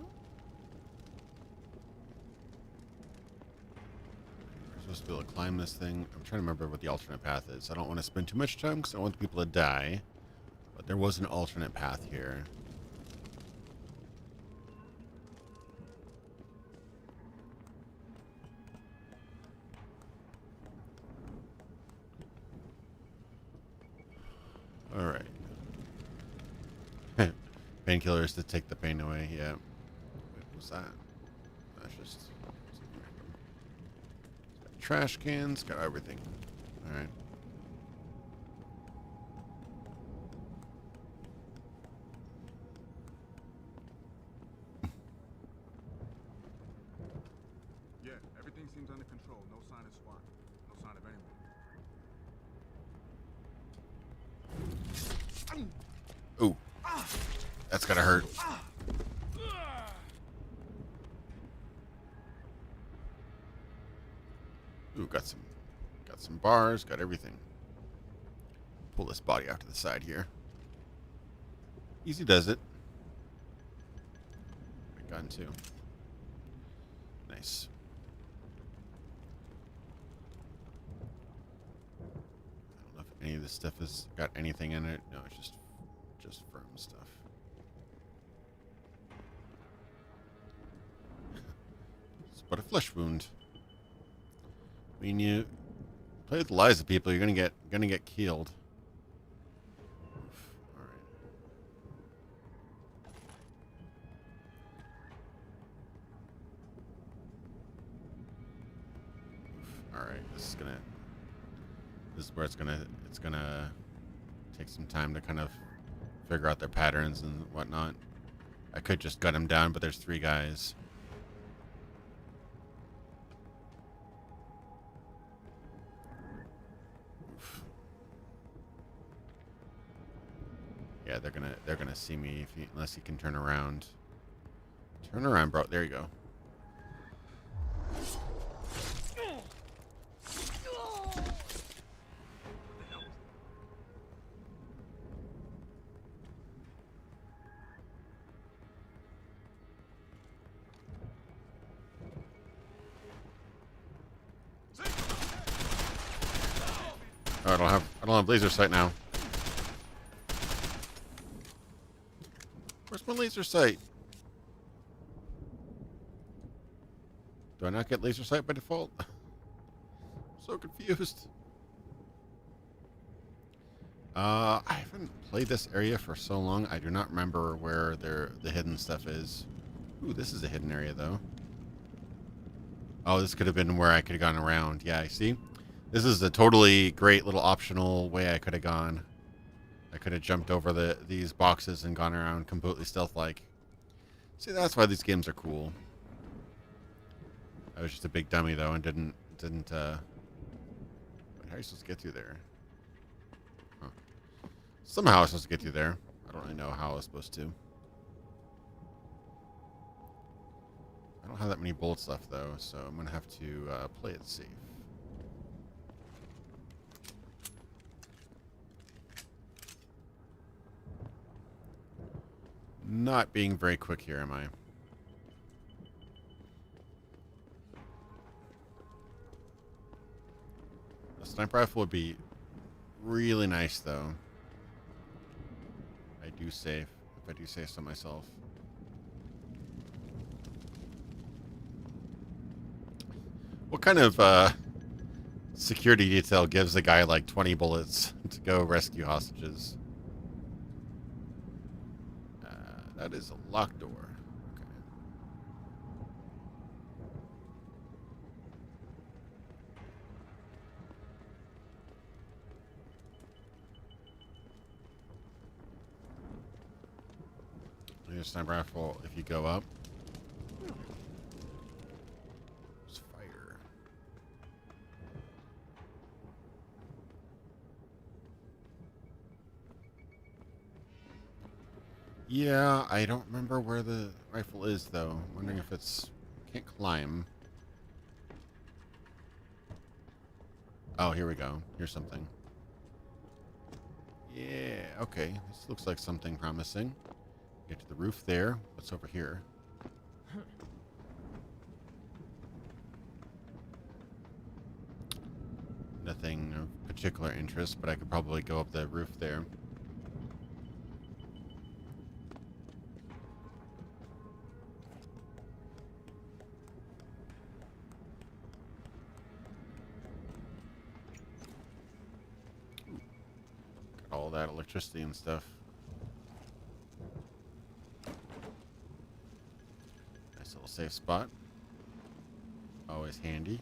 We're supposed to be able to climb this thing. I'm trying to remember what the alternate path is. I don't want to spend too much time because I don't want people to die. But there was an alternate path here. All right. Painkillers to take the pain away. Yeah. What was that? That's just random. Got trash cans. Got everything. All right. Yeah, everything seems under control. No sign of SWAT. No sign of anyone. Ooh. That's gotta hurt. Ooh, got some bars, got everything. Pull this body out to the side here. Easy does it. Gun too. Nice. I don't know if any of this stuff has got anything in it. No, it's just firm stuff. It's but a flesh wound. When you play with the lives of people, you're gonna get killed. Oof. All right. All right. This is where it's gonna take some time to kind of figure out their patterns and whatnot. I could just gut them down, but there's 3 guys. Oof. Yeah, they're gonna see me unless he can turn around. Turn around, bro. There you go. Oh, I don't have laser sight now. Where's my laser sight? Do I not get laser sight by default? I'm so confused. I haven't played this area for so long. I do not remember where the hidden stuff is. Ooh, this is a hidden area though. Oh, this could have been where I could have gone around. Yeah, I see. This is a totally great little optional way I could have gone. I could have jumped over these boxes and gone around completely stealth-like. See, that's why these games are cool. I was just a big dummy though and didn't wait, how are you supposed to get through there? Huh. Somehow I was supposed to get through there. I don't really know how I was supposed to. I don't have that many bullets left though, so I'm gonna have to play it safe. Not being very quick here, am I? A sniper rifle would be really nice, though. If I do say so myself. What kind of security detail gives a guy like 20 bullets to go rescue hostages? That is a locked door. Okay. Your sniper rifle, if you go up. There's fire. Yeah, I don't remember where the rifle is, though. I'm wondering if it's... Can't climb. Oh, here we go. Here's something. Yeah, okay. This looks like something promising. Get to the roof there. What's over here? Nothing of particular interest, but I could probably go up the roof there. Got all that electricity and stuff. Nice little safe spot. Always handy.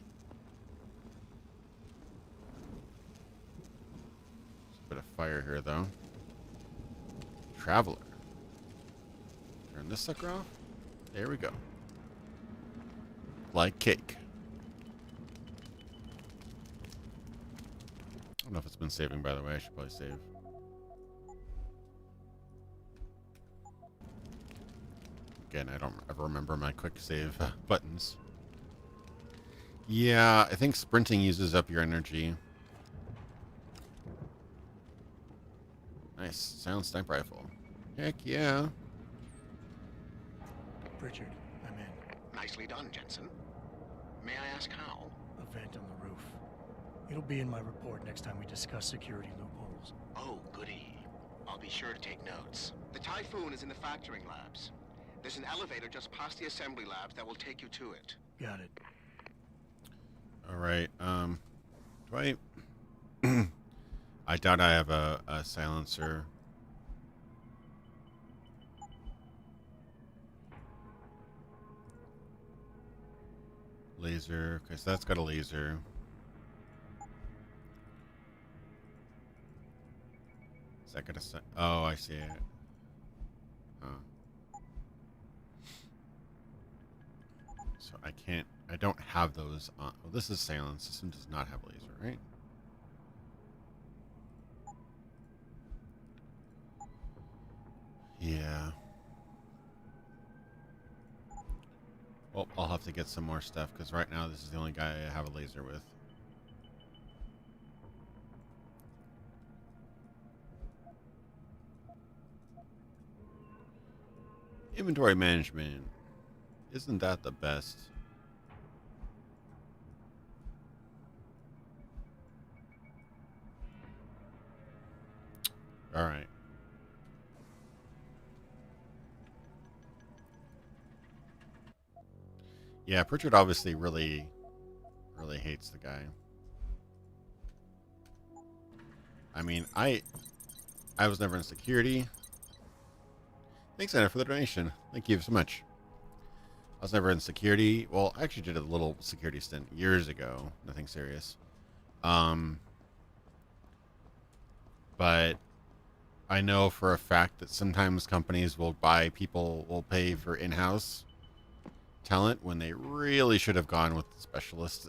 Bit of fire here, though. Traveler. Turn this sucker off. There we go. Like cake. I don't know if it's been saving, by the way. I should probably save. Again, I don't ever remember my quick save buttons. Yeah, I think sprinting uses up your energy. Nice. Sound sniper rifle. Heck yeah. Pritchard, I'm in. Nicely done, Jensen. May I ask how? A vent on the roof. It'll be in my report next time we discuss security loopholes. Oh, goody. I'll be sure to take notes. The Typhoon is in the factoring labs. There's an elevator just past the assembly labs that will take you to it. Got it. All right. Do I... I doubt I have a silencer. Laser. Okay, so that's got a laser. Is that gonna say? Oh, I see it. Huh. So I can't. I don't have those on. Well, this is silence. System does not have laser, right? Yeah. Well, I'll have to get some more stuff because right now this is the only guy I have a laser with. Inventory management. Isn't that the best? All right. Yeah, Pritchard obviously really hates the guy. I mean, I was never in security. Thanks, Anna, for the donation. Thank you so much. I was never in security. Well, I actually did a little security stint years ago. Nothing serious. But I know for a fact that sometimes companies will pay for in-house talent when they really should have gone with specialists,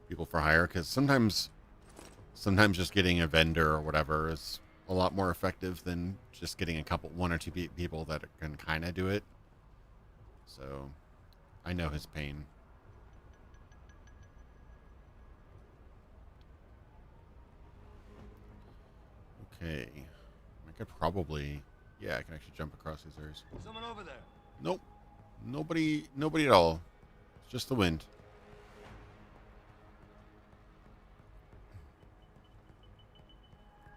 people for hire, because sometimes just getting a vendor or whatever is a lot more effective than just getting one or two people that can kind of do it. So I know his pain. Okay, I could probably, yeah, I can actually jump across these areas. Someone over there. Nope. Nobody at all. It's just the wind.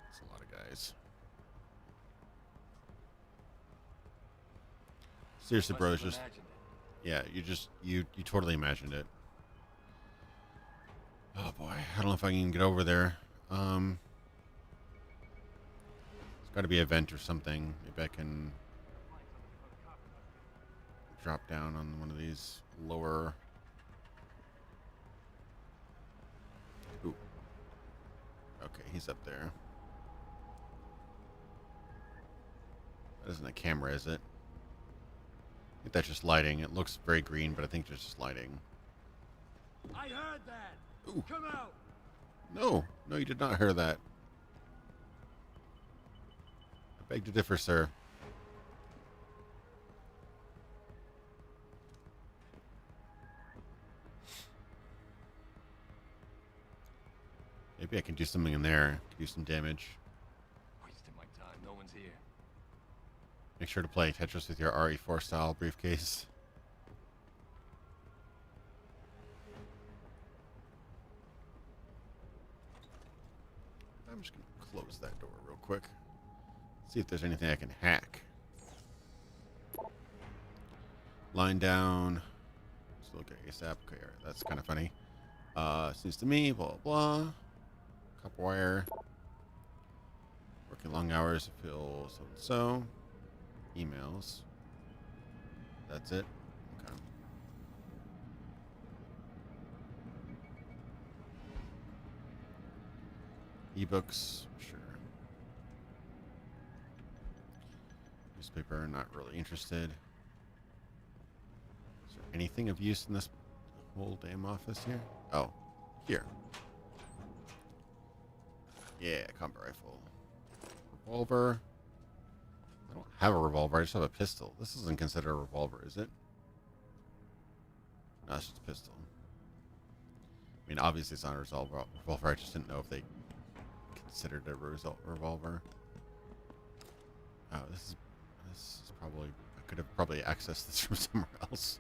It's a lot of guys. Seriously, bro, it's just... Yeah, you totally imagined it. Oh boy, I don't know if I can get over there. There's got to be a vent or something. Maybe I can... drop down on one of these lower. Ooh. Okay, he's up there. That isn't a camera, is it? I think that's just lighting. It looks very green, but I think it's just lighting. I heard that. Ooh. Come out. No, no, you did not hear that. I beg to differ, sir. Maybe I can do something in there. Do some damage. Wasting my time. No one's here. Make sure to play Tetris with your RE4 style briefcase. I'm just going to close that door real quick. See if there's anything I can hack. Line down. Let's look at ASAP. Okay, right, that's kind of funny. Seems to me, blah, blah. Copper wire. Working long hours to fill so-and-so. Emails. That's it. Okay. Ebooks, sure. Newspaper, not really interested. Is there anything of use in this whole damn office here? Oh, here. Yeah, combat rifle. Revolver. I don't have a revolver, I just have a pistol. This isn't considered a revolver, is it? No, it's just a pistol. I mean, obviously it's not a revolver, I just didn't know if they considered a revolver. Oh, this is probably, I could have probably accessed this from somewhere else.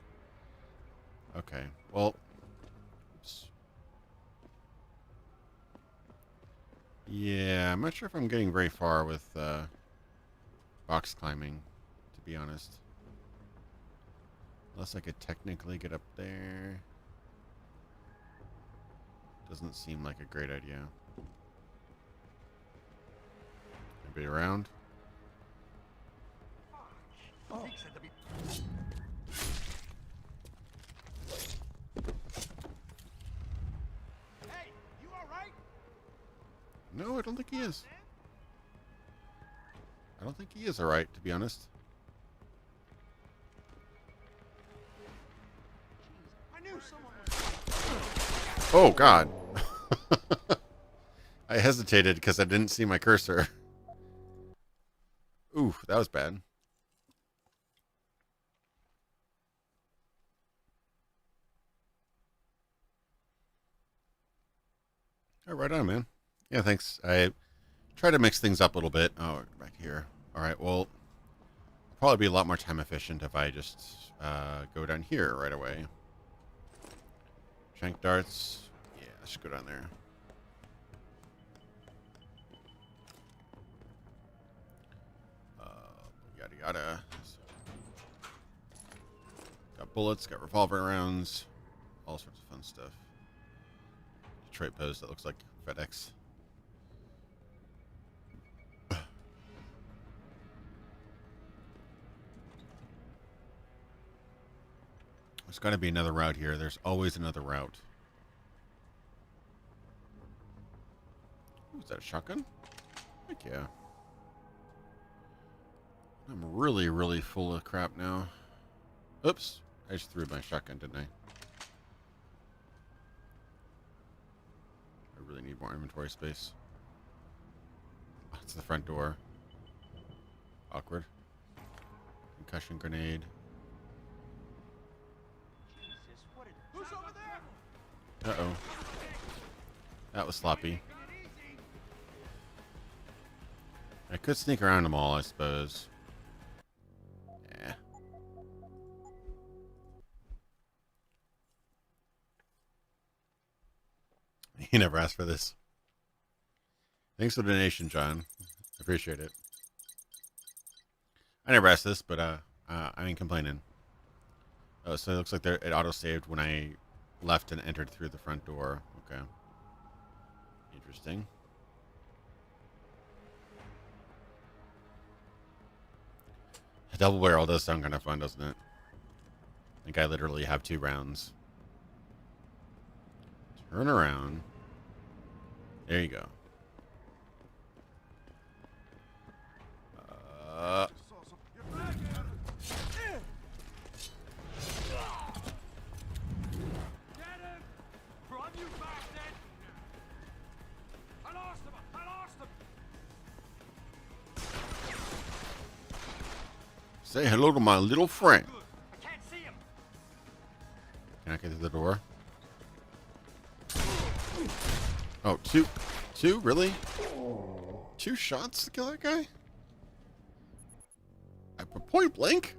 Okay, well, oops. Yeah, I'm not sure if I'm getting very far with box climbing, to be honest. Unless I could technically get up there. Doesn't seem like a great idea. Anybody around? Oh. Hey, you all right? No, I don't think he is. I don't think he is alright, to be honest. I knew someone. Oh, God. I hesitated because I didn't see my cursor. Ooh, that was bad. Oh, right on, man. Yeah, thanks. I try to mix things up a little bit. Oh, back here. All right, well, it'll probably be a lot more time efficient if I just go down here right away. Shank darts. Yeah, I should go down there. Yada yada. Got bullets, got revolver rounds, all sorts of fun stuff. Detroit Post that looks like FedEx. There's got to be another route here. There's always another route. Ooh, is that a shotgun? Heck yeah. I'm really, really full of crap now. Oops. I just threw my shotgun, didn't I? I really need more inventory space. Oh, it's the front door. Awkward. Concussion grenade. Who's over there? Uh-oh. That was sloppy. I could sneak around them all, I suppose. Yeah. You never asked for this. Thanks for the donation, John. Appreciate it. I never asked this, but I ain't complaining. Oh, so it looks like it auto-saved when I left and entered through the front door. Okay. Interesting. A double barrel does sound kind of fun, doesn't it? think I literally have 2 rounds. Turn around. There you go. Say hello to my little friend. I can't see him. Can I get through the door? Oh, two? Really? 2 shots to kill that guy? At point blank?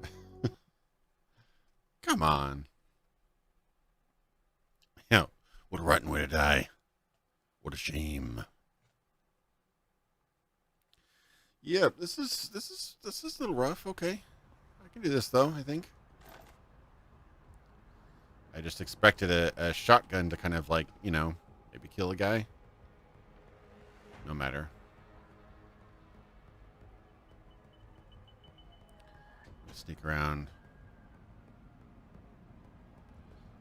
Come on. Yeah, what a rotten way to die. What a shame. Yeah, this is a little rough. Okay, I can do this though. I think. I just expected a shotgun to kind of like, you know, maybe kill a guy. No matter. Sneak around.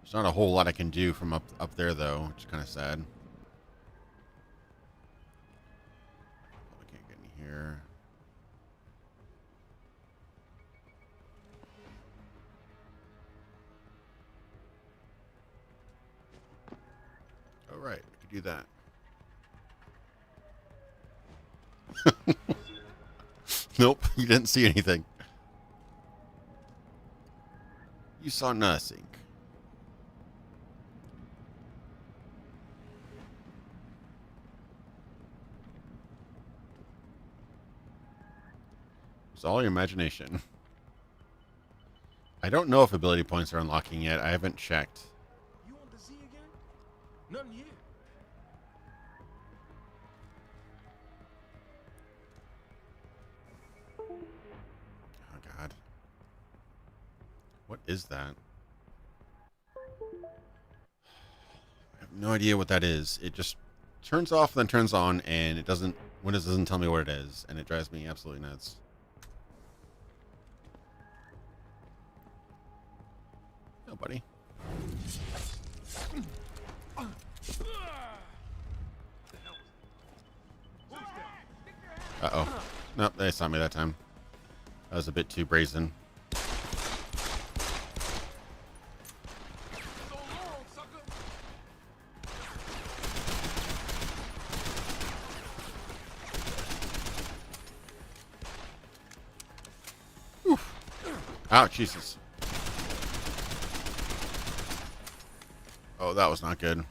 There's not a whole lot I can do from up there though, which is kind of sad. Probably can't get in here. All right, I could do that. Nope, you didn't see anything. You saw nothing. It's all your imagination. I don't know if ability points are unlocking yet. I haven't checked. You want to see again? None here. Oh, God. What is that? I have no idea what that is. It just turns off and then turns on, and it doesn't... Windows doesn't tell me what it is, and it drives me absolutely nuts. Oh, buddy. Uh-oh. Nope, they saw me that time. That was a bit too brazen. Oof. Ow, Jesus. Oh, that was not good.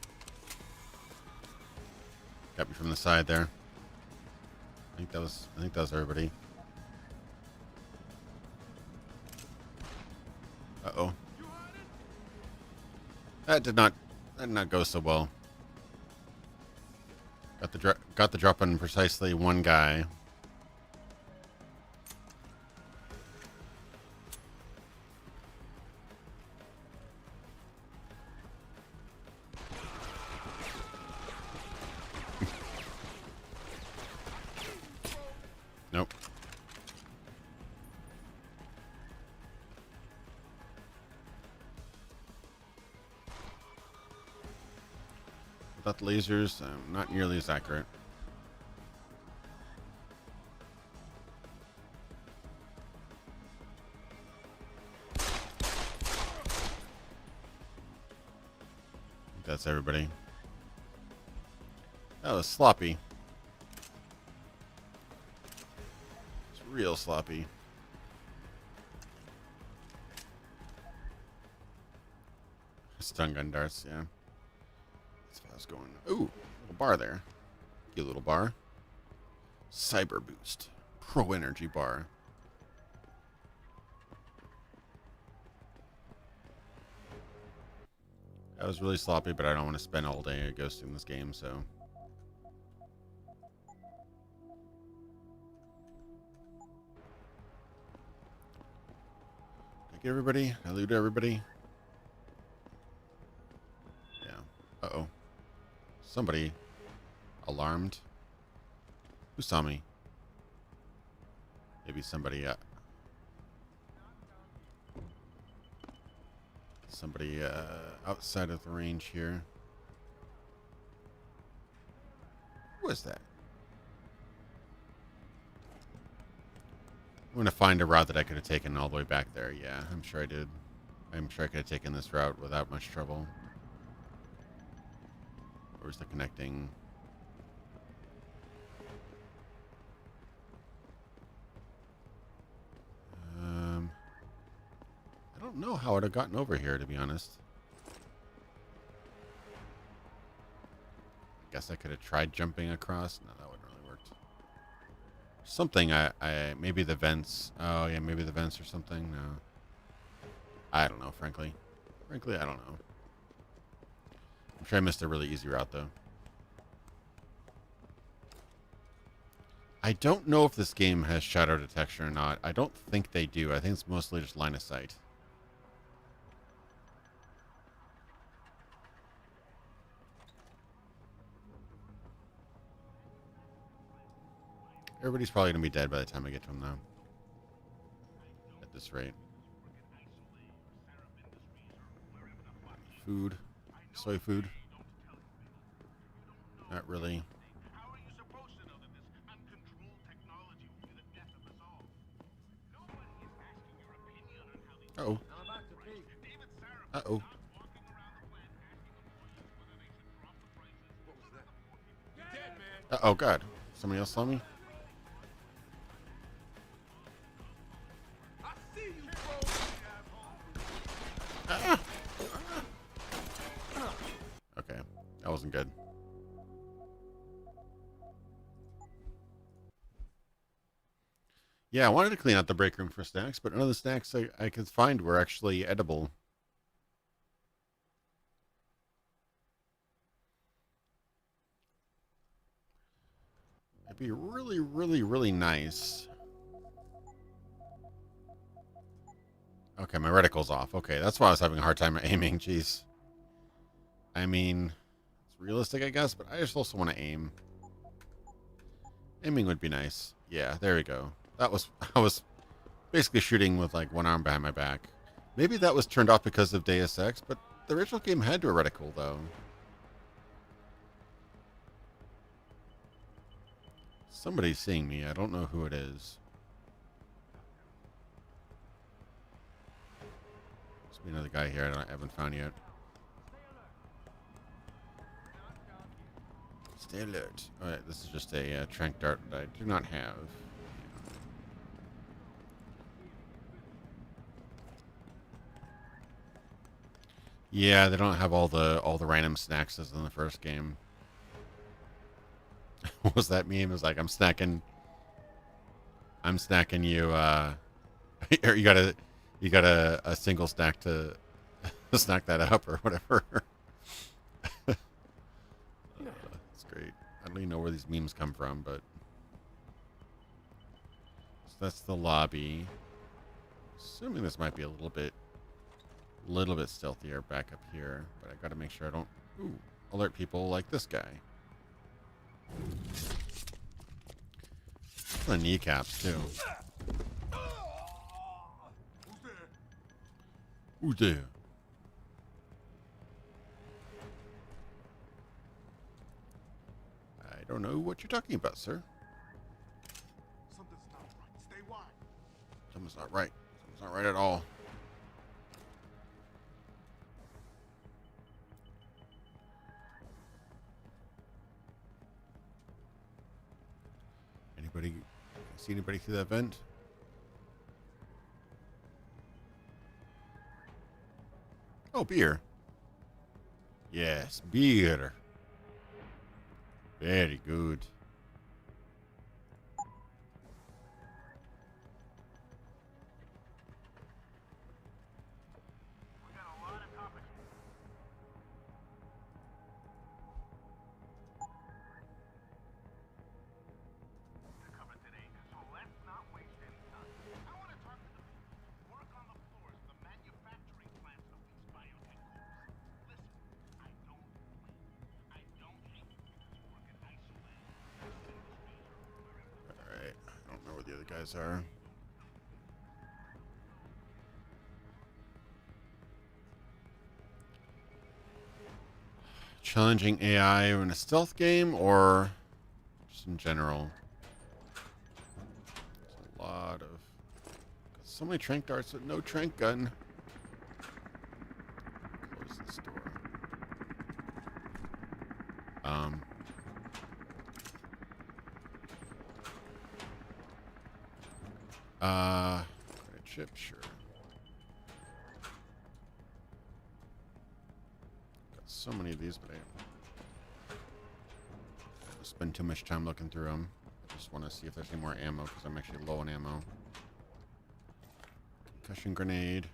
Got me from the side there. I think that was everybody. Uh-oh. That did not go so well. Got the drop on precisely one guy. Nope. Without the lasers, not nearly as accurate. That's everybody. That was sloppy. It's real sloppy. Stun gun darts, yeah. That's what I was going. Ooh, little bar there. Cute little bar. Cyber Boost. Pro Energy Bar. That was really sloppy, but I don't want to spend all day ghosting this game, so. Did I get everybody? I loot everybody? Yeah. Uh-oh. Somebody alarmed. Who saw me? Maybe somebody. Somebody outside of the range here. Who is that? I'm going to find a route that I could have taken all the way back there. Yeah, I'm sure I did. I'm sure I could have taken this route without much trouble. Where's the connecting? I don't know how I'd have gotten over here, to be honest. Guess I could have tried jumping across. No, that wouldn't really work. Something maybe the vents. Oh yeah, maybe the vents or something. No, I don't know. Frankly, I don't know. I'm sure I missed a really easy route though. I don't know if this game has shadow detection or not. I don't think they do. I think it's mostly just line of sight. Everybody's probably going to be dead by the time I get to them, though. At this rate. Food. Soy food. Not really. Uh-oh. Uh-oh. Oh, God. Somebody else saw me? Okay. That wasn't good. Yeah, I wanted to clean out the break room for snacks, but none of the snacks I could find were actually edible. It'd be really, really, really nice. Okay, my reticle's off. Okay, that's why I was having a hard time aiming. Jeez. I mean, it's realistic, I guess, but I just also want to aim. Aiming would be nice. Yeah, there we go. I was basically shooting with like one arm behind my back. Maybe that was turned off because of Deus Ex, but the original game had to a reticle, though. Somebody's seeing me. I don't know who it is. Must be another guy here I haven't found yet. Stay alert. Alright, this is just a trank dart that I do not have. Yeah, they don't have all the random snacks as in the first game. What was that meme? It was like, I'm snacking you, or you got a single snack to snack that up or whatever. That's great. I don't even know where these memes come from, but so that's the lobby. Assuming this might be a little bit stealthier back up here, but I gotta make sure I don't alert people like this guy. The kneecaps too. Who's there? I don't know what you're talking about, sir. Something's not right. Stay wide. Something's not right. Something's not right at all. Anybody see anybody through that vent? Oh, beer. Yes, beer. Very good. Guys are. challenging AI in a stealth game or just in general? There's a lot of... So many trank darts with no trank gun. Close this door. A chip, sure. Got so many of these, but I don't spend too much time looking through them. I just want to see if there's any more ammo because I'm actually low on ammo. Concussion grenade.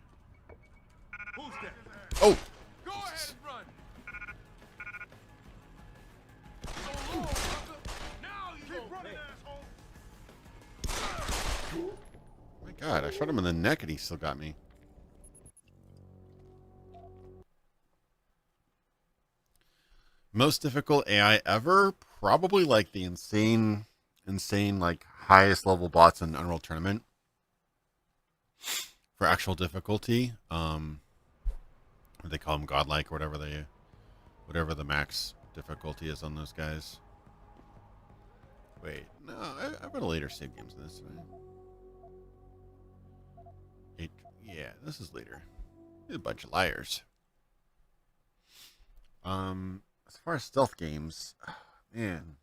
Who's that? Oh! Go ahead and run! Keep running, asshole! My God, I shot him in the neck and he still got me. Most difficult AI ever? Probably like the insane like highest level bots in Unreal Tournament. For actual difficulty. What they call them, godlike or whatever the max difficulty is on those guys. Wait, no, I've got a later save games than this, right? Yeah, this is later. You're a bunch of liars. As far as stealth games, man,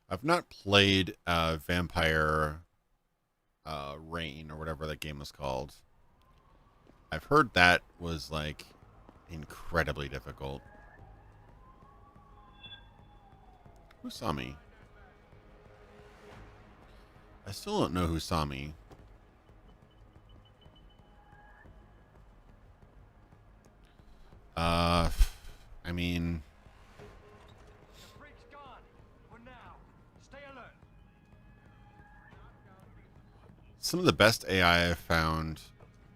I've not played Vampire Rain or whatever that game was called. I've heard that was like incredibly difficult. Who saw me? I still don't know who saw me. I mean, some of the best AI I've found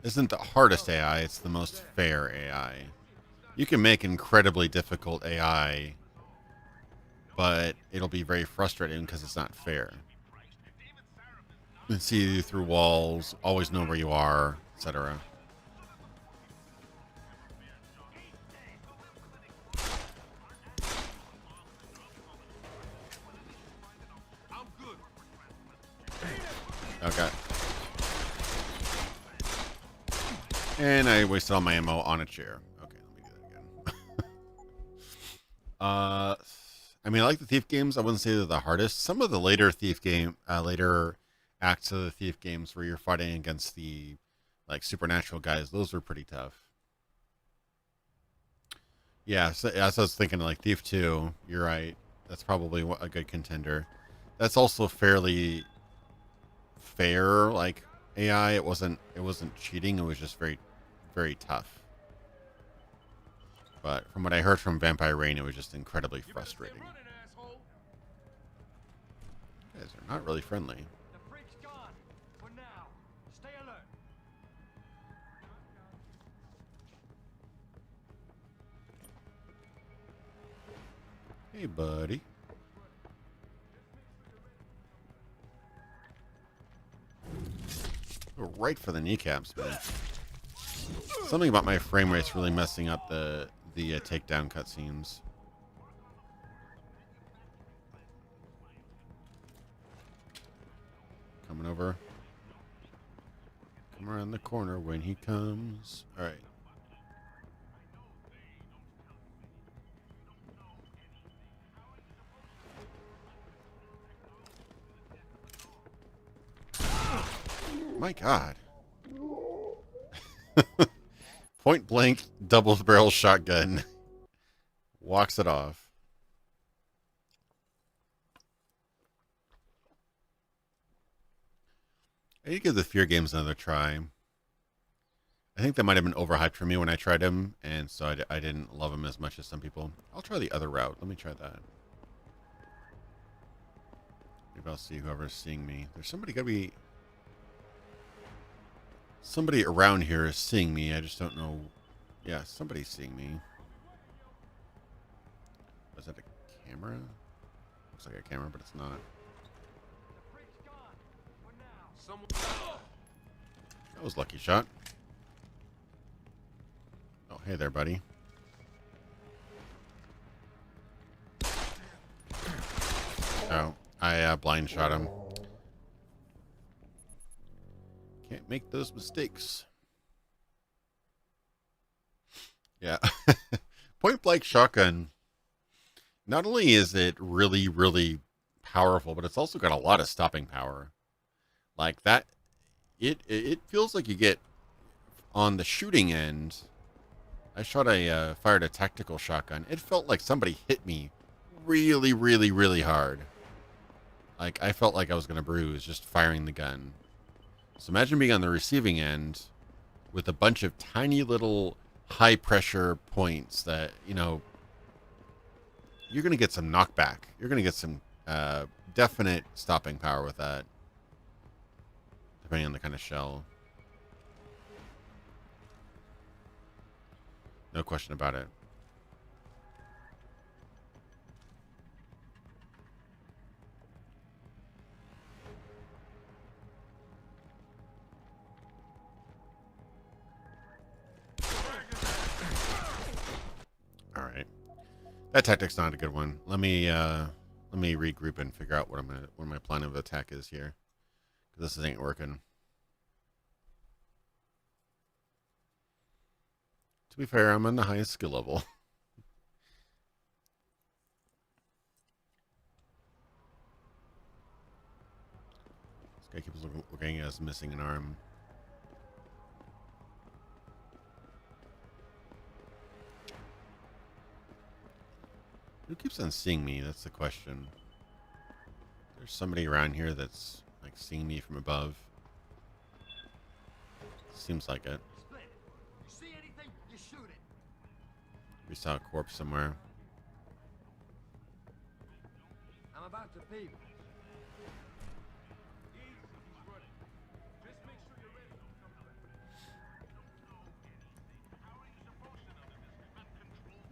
isn't the hardest AI, it's the most fair AI. You can make incredibly difficult AI, but it'll be very frustrating because it's not fair. You can see you through walls, always know where you are, etc. Okay. And I wasted all my ammo on a chair. Okay, let me do that again. I mean, I like the Thief games. I wouldn't say they're the hardest. Some of the later later acts of the Thief games where you're fighting against the like supernatural guys, those were pretty tough. Yeah, so as I was thinking, like Thief 2, you're right. That's probably a good contender. That's also fairly fair, like AI. It wasn't cheating. It was just very, very tough. But from what I heard from Vampire Rain, it was just incredibly frustrating. You guys are not really friendly. Hey, buddy. Go right for the kneecaps, man. Something about my frame rate's really messing up the takedown cutscenes. Coming over. Come around the corner when he comes. All right. My God. Point blank, double barrel shotgun. Walks it off. I need to give the Fear games another try. I think they might have been overhyped for me when I tried them, and so I didn't love them as much as some people. I'll try the other route. Let me try that. Maybe I'll see whoever's seeing me. There's somebody gotta be... Somebody around here is seeing me. I just don't know. Yeah, somebody's seeing me. Was that a camera? Looks like a camera, but it's not. That was a lucky shot. Oh, hey there, buddy. Oh, I blind shot him. Can't make those mistakes. Yeah. Point blank shotgun. Not only is it really, really powerful, but it's also got a lot of stopping power. Like that, it feels like you get on the shooting end. I fired a tactical shotgun. It felt like somebody hit me really, really, really hard. Like I felt like I was gonna bruise just firing the gun. So imagine being on the receiving end with a bunch of tiny little high pressure points that, you know, you're going to get some knockback. You're going to get some definite stopping power with that, depending on the kind of shell. No question about it. All right. That tactic's not a good one. Let me regroup and figure out what my plan of attack is here. Because this ain't working. To be fair, I'm on the highest skill level. This guy keeps looking at us missing an arm. Who keeps on seeing me? That's the question. There's somebody around here that's like seeing me from above. Seems like it. We saw a corpse somewhere. I'm about to peep.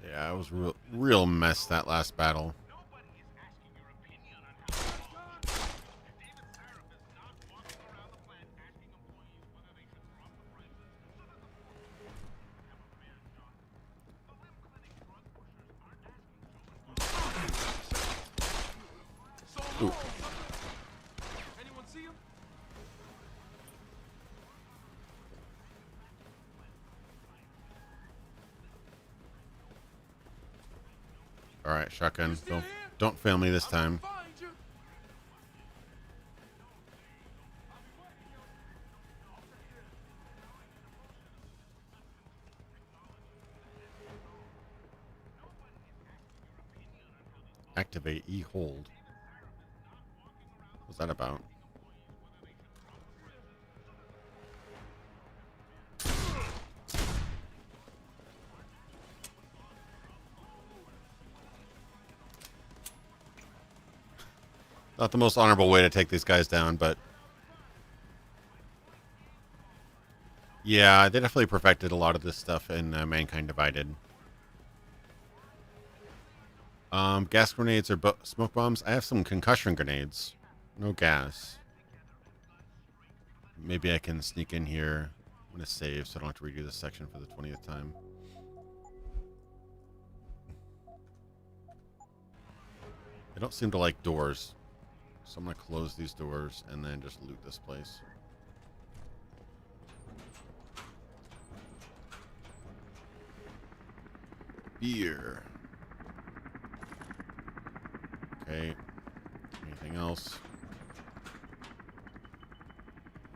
Yeah, I was real messed that last battle. Ooh. Anyone see him? All right, shotgun. Don't fail me this time. Activate E-hold. What's that about? Not the most honorable way to take these guys down, but yeah, they definitely perfected a lot of this stuff in Mankind Divided. Gas grenades or smoke bombs? I have some concussion grenades. No gas. Maybe I can sneak in here. I'm going to save so I don't have to redo this section for the 20th time. They don't seem to like doors. So I'm going to close these doors and then just loot this place. Beer. Okay. Anything else?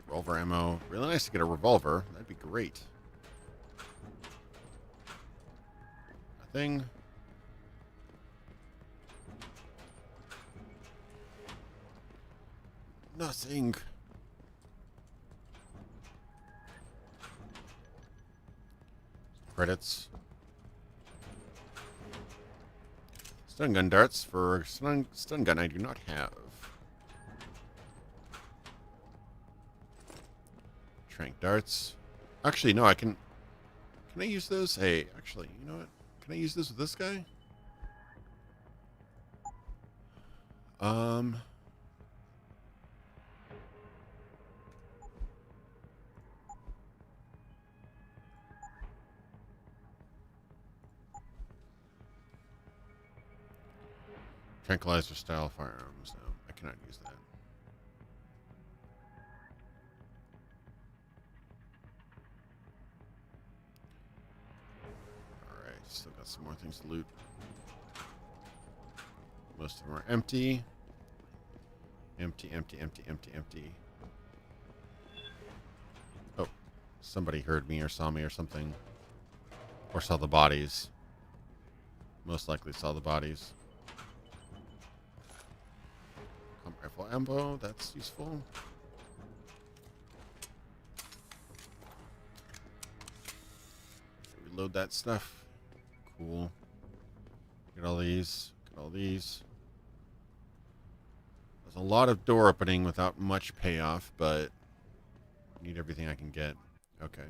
Revolver ammo. Really nice to get a revolver. That'd be great. Nothing. Nothing. Credits. Stun gun darts for stun gun I do not have. Trank darts. Actually, no, I can... Can I use those? Hey, actually, you know what? Can I use this with this guy? Tranquilizer style firearms. No, I cannot use that. Alright, still got some more things to loot. Most of them are empty. Empty, empty, empty, empty, empty. Oh, somebody heard me or saw me or something. Or saw the bodies. Most likely saw the bodies. Rifle ammo, that's useful. Reload that stuff. Cool. Get all these. Get all these. There's a lot of door opening without much payoff, but I need everything I can get. Okay.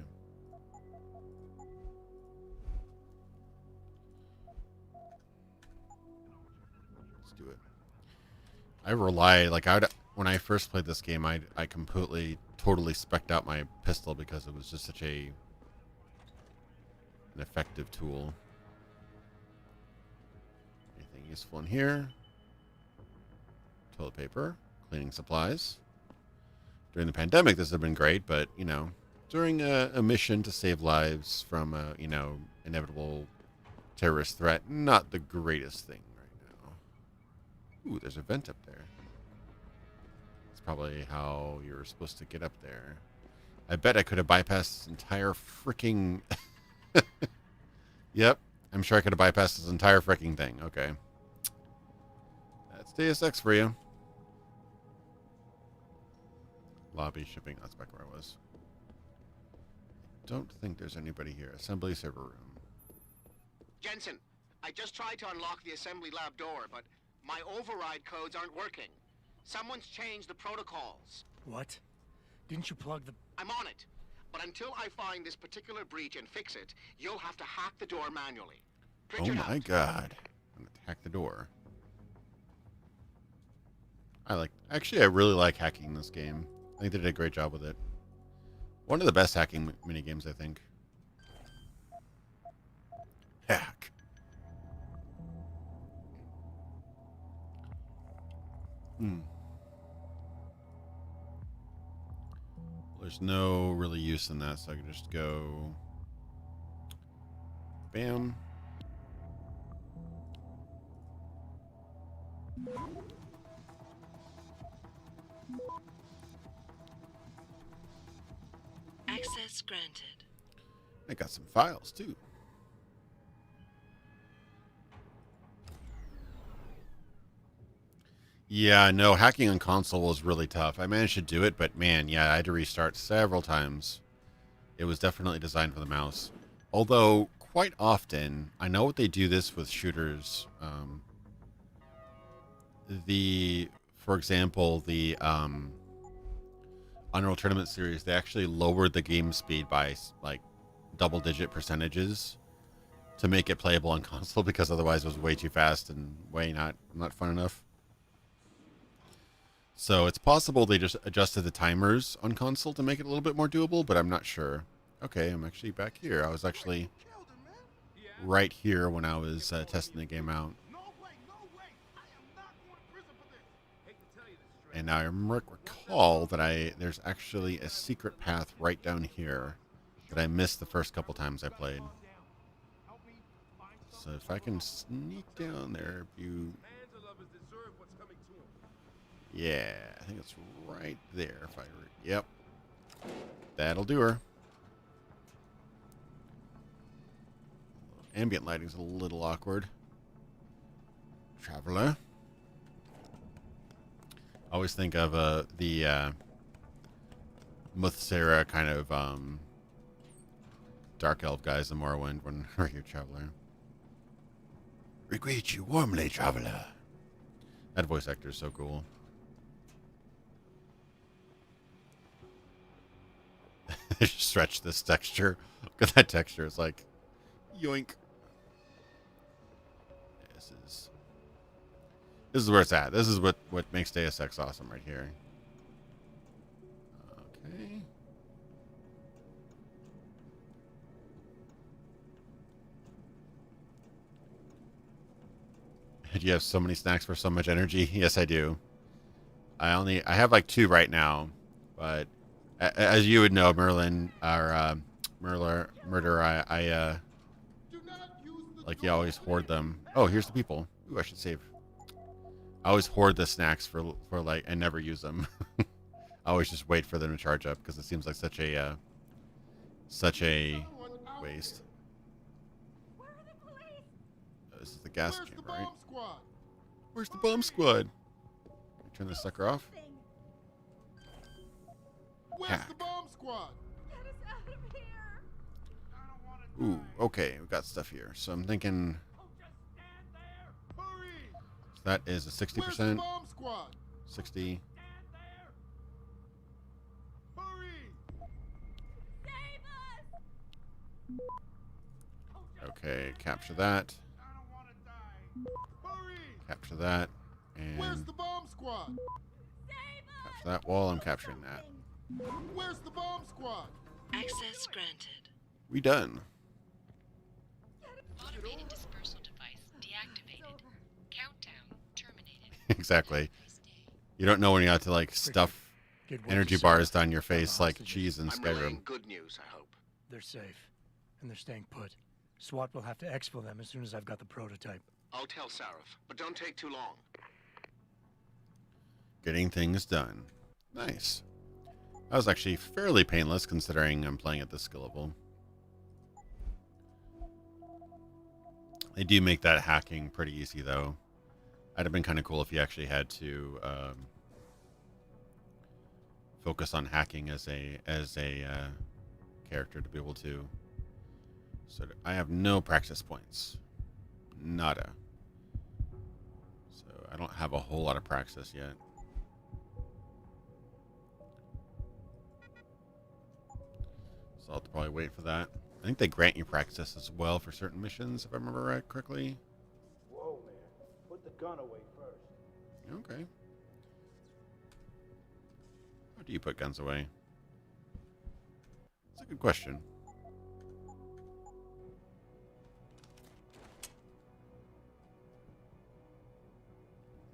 Let's do it. I rely, like, when I first played this game, I completely, totally spec'd out my pistol because it was just such an effective tool. Anything useful in here? Toilet paper, cleaning supplies. During the pandemic, this would have been great, but, you know, during a mission to save lives from a, you know, inevitable terrorist threat, not the greatest thing right now. Ooh, there's a vent up there. That's probably how you're supposed to get up there. I bet I could have bypassed this entire freaking... Yep, I'm sure I could have bypassed this entire freaking thing. Okay. That's Deus Ex for you. Lobby, shipping, that's back where I was. Don't think there's anybody here. Assembly server room. Jensen, I just tried to unlock the assembly lab door, but my override codes aren't working. Someone's changed the protocols. What? Didn't you plug the... I'm on it. But until I find this particular breach and fix it, you'll have to hack the door manually. Oh my god. I'm gonna hack the door. Actually, I really like hacking this game. I think they did a great job with it. One of the best hacking minigames, I think. Hack. There's no really use in that, so I can just go... Bam. Access granted. I got some files, too. Yeah, no, hacking on console was really tough. I managed to do it, but man, yeah, I had to restart several times. It was definitely designed for the mouse. Although, quite often, I know what they do this with shooters. For example, the Unreal Tournament series, they actually lowered the game speed by, like, double-digit percentages to make it playable on console because otherwise it was way too fast and way not fun enough. So it's possible they just adjusted the timers on console to make it a little bit more doable, but I'm not sure. Okay, I'm actually back here. I was actually right here when I was testing the game out. And now I recall that there's actually a secret path right down here that I missed the first couple times I played. So if I can sneak down there, yeah, I think it's right there. Yep, that'll do her. Ambient lighting's a little awkward. Traveler. I always think of the Muthsera kind of dark elf guys in Morrowind when we're here, Traveler. We greet you warmly, Traveler. That voice actor is so cool. They just stretch this texture. Look at that texture. It's like, yoink. This is where it's at. This is what makes Deus Ex awesome right here. Okay. you have so many snacks for so much energy. Yes, I do. I have like 2 right now, but as you would know, Merlin, or murderer, I like you always hoard them. Oh, here's the people. Ooh, I should save. I always hoard the snacks for like and never use them. I always just wait for them to charge up because it seems like such a waste. This is the gas chamber, right? Where's the bomb squad? Turn this sucker off. Where's the bomb squad? Ooh, okay, we got stuff here. So I'm thinking that is a 60%. 60. Okay, capture that. Capture that. And Where's the bomb squad? capture that wall. I'm capturing that. Where's the bomb squad? Access granted. We done. Automated dispersal device deactivated. Countdown terminated. Exactly. You don't know when you have to like stuff energy bars down your face like cheese in Skyrim. Good news, I hope. They're safe, and they're staying put. SWAT will have to exfil them as soon as I've got the prototype. I'll tell Sarif, but don't take too long. Getting things done. Nice. That was actually fairly painless considering I'm playing at this skill level. They do make that hacking pretty easy though. That'd have been kind of cool if you actually had to focus on hacking as a character to be able to. So I have no practice points. Nada. So I don't have a whole lot of practice yet. So I'll have to probably wait for that. I think they grant you practice as well for certain missions, if I remember right correctly. Whoa, man. Put the gun away first. Okay. How do you put guns away? That's a good question.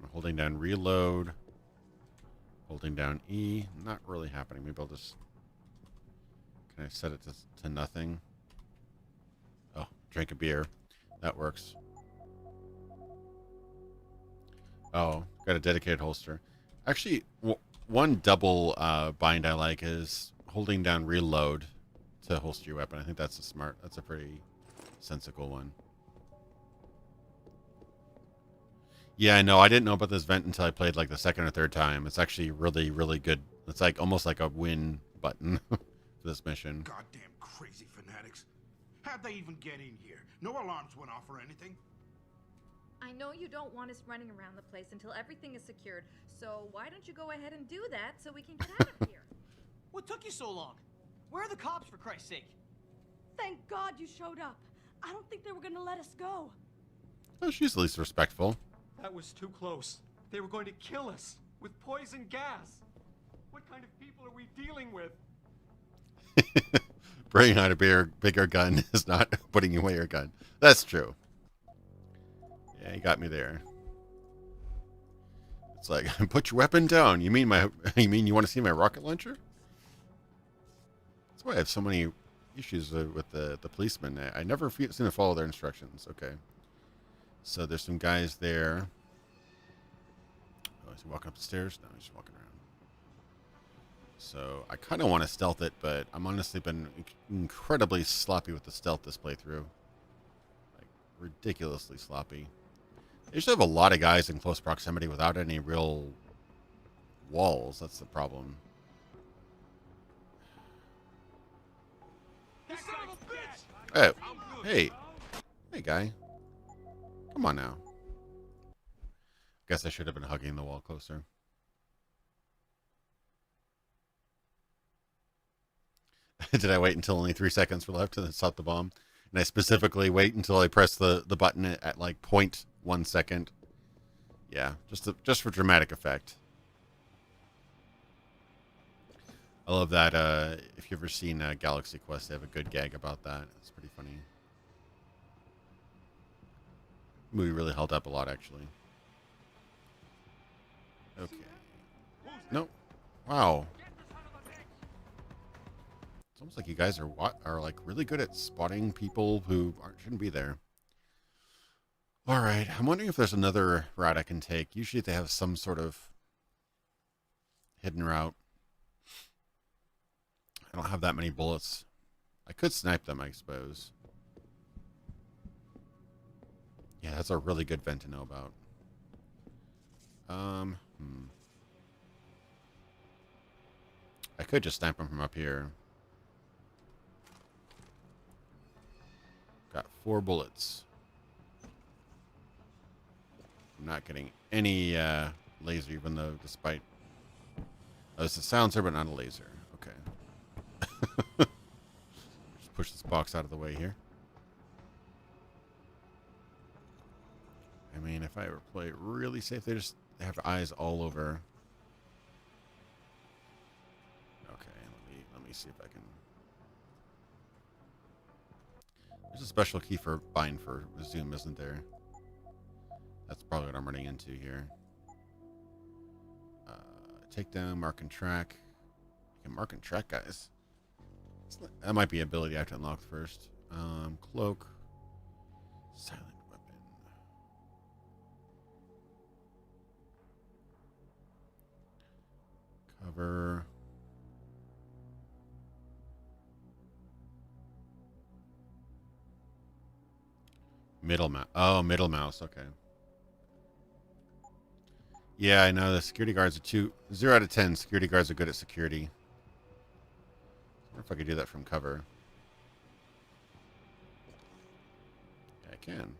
I'm holding down reload. Holding down E. Not really happening. Maybe I'll just... Can I set it to nothing? Oh, drink a beer. That works. Oh, got a dedicated holster. Actually, one double bind I like is holding down reload to holster your weapon. I think that's a pretty sensible one. Yeah, I know. I didn't know about this vent until I played like the second or third time. It's actually really, really good. It's like almost like a win button for this mission. Goddamn crazy fanatics. How'd they even get in here? No alarms went off or anything. I know you don't want us running around the place until everything is secured, so why don't you go ahead and do that so we can get out of here? What took you so long? Where are the cops, for Christ's sake? Thank God you showed up. I don't think they were gonna let us go. Oh, she's at least respectful. That was too close. They were going to kill us with poison gas. What kind of people are we dealing with? Bringing out a bigger gun is not putting away your gun. That's true. Yeah, you got me there. It's like, put your weapon down. You mean you want to see my rocket launcher? That's why I have so many issues with the policemen. I never seem to follow their instructions. Okay. So there's some guys there. Oh, is he walking up the stairs? No, he's just walking around. So I kind of want to stealth it, but I'm honestly been incredibly sloppy with the stealth this playthrough. Like, ridiculously sloppy. They used to have a lot of guys in close proximity without any real walls. That's the problem. Hey, hey, guy. Come on now. Guess I should have been hugging the wall closer. Did I wait until only 3 seconds were left to stop the bomb? And I specifically wait until I press the button at like 0.1 second. Yeah, just for dramatic effect. I love that. If you've ever seen Galaxy Quest, they have a good gag about that. It's pretty funny. The movie really held up a lot, actually. Okay. Nope. Wow. It's almost like you guys are like really good at spotting people who shouldn't be there. All right. I'm wondering if there's another route I can take. Usually they have some sort of hidden route. I don't have that many bullets. I could snipe them, I suppose. Yeah, that's a really good vent to know about. I could just snipe them from up here. Got 4 bullets. I'm not getting any laser, even though despite... Oh, it's a silencer, but not a laser. Okay. Just push this box out of the way here. I mean, if I ever play it really safe, they just have eyes all over. Okay, let me see if I can... There's a special key for bind for zoom, isn't there? That's probably what I'm running into here. Takedown, mark and track. You can mark and track, guys. That might be an ability I have to unlock first. Cloak. Silent weapon. Cover. Middle mouse. Oh, middle mouse. Okay. Yeah, I know the security guards are 0 out of 10. Security guards are good at security. I wonder if I could do that from cover. Yeah, I can.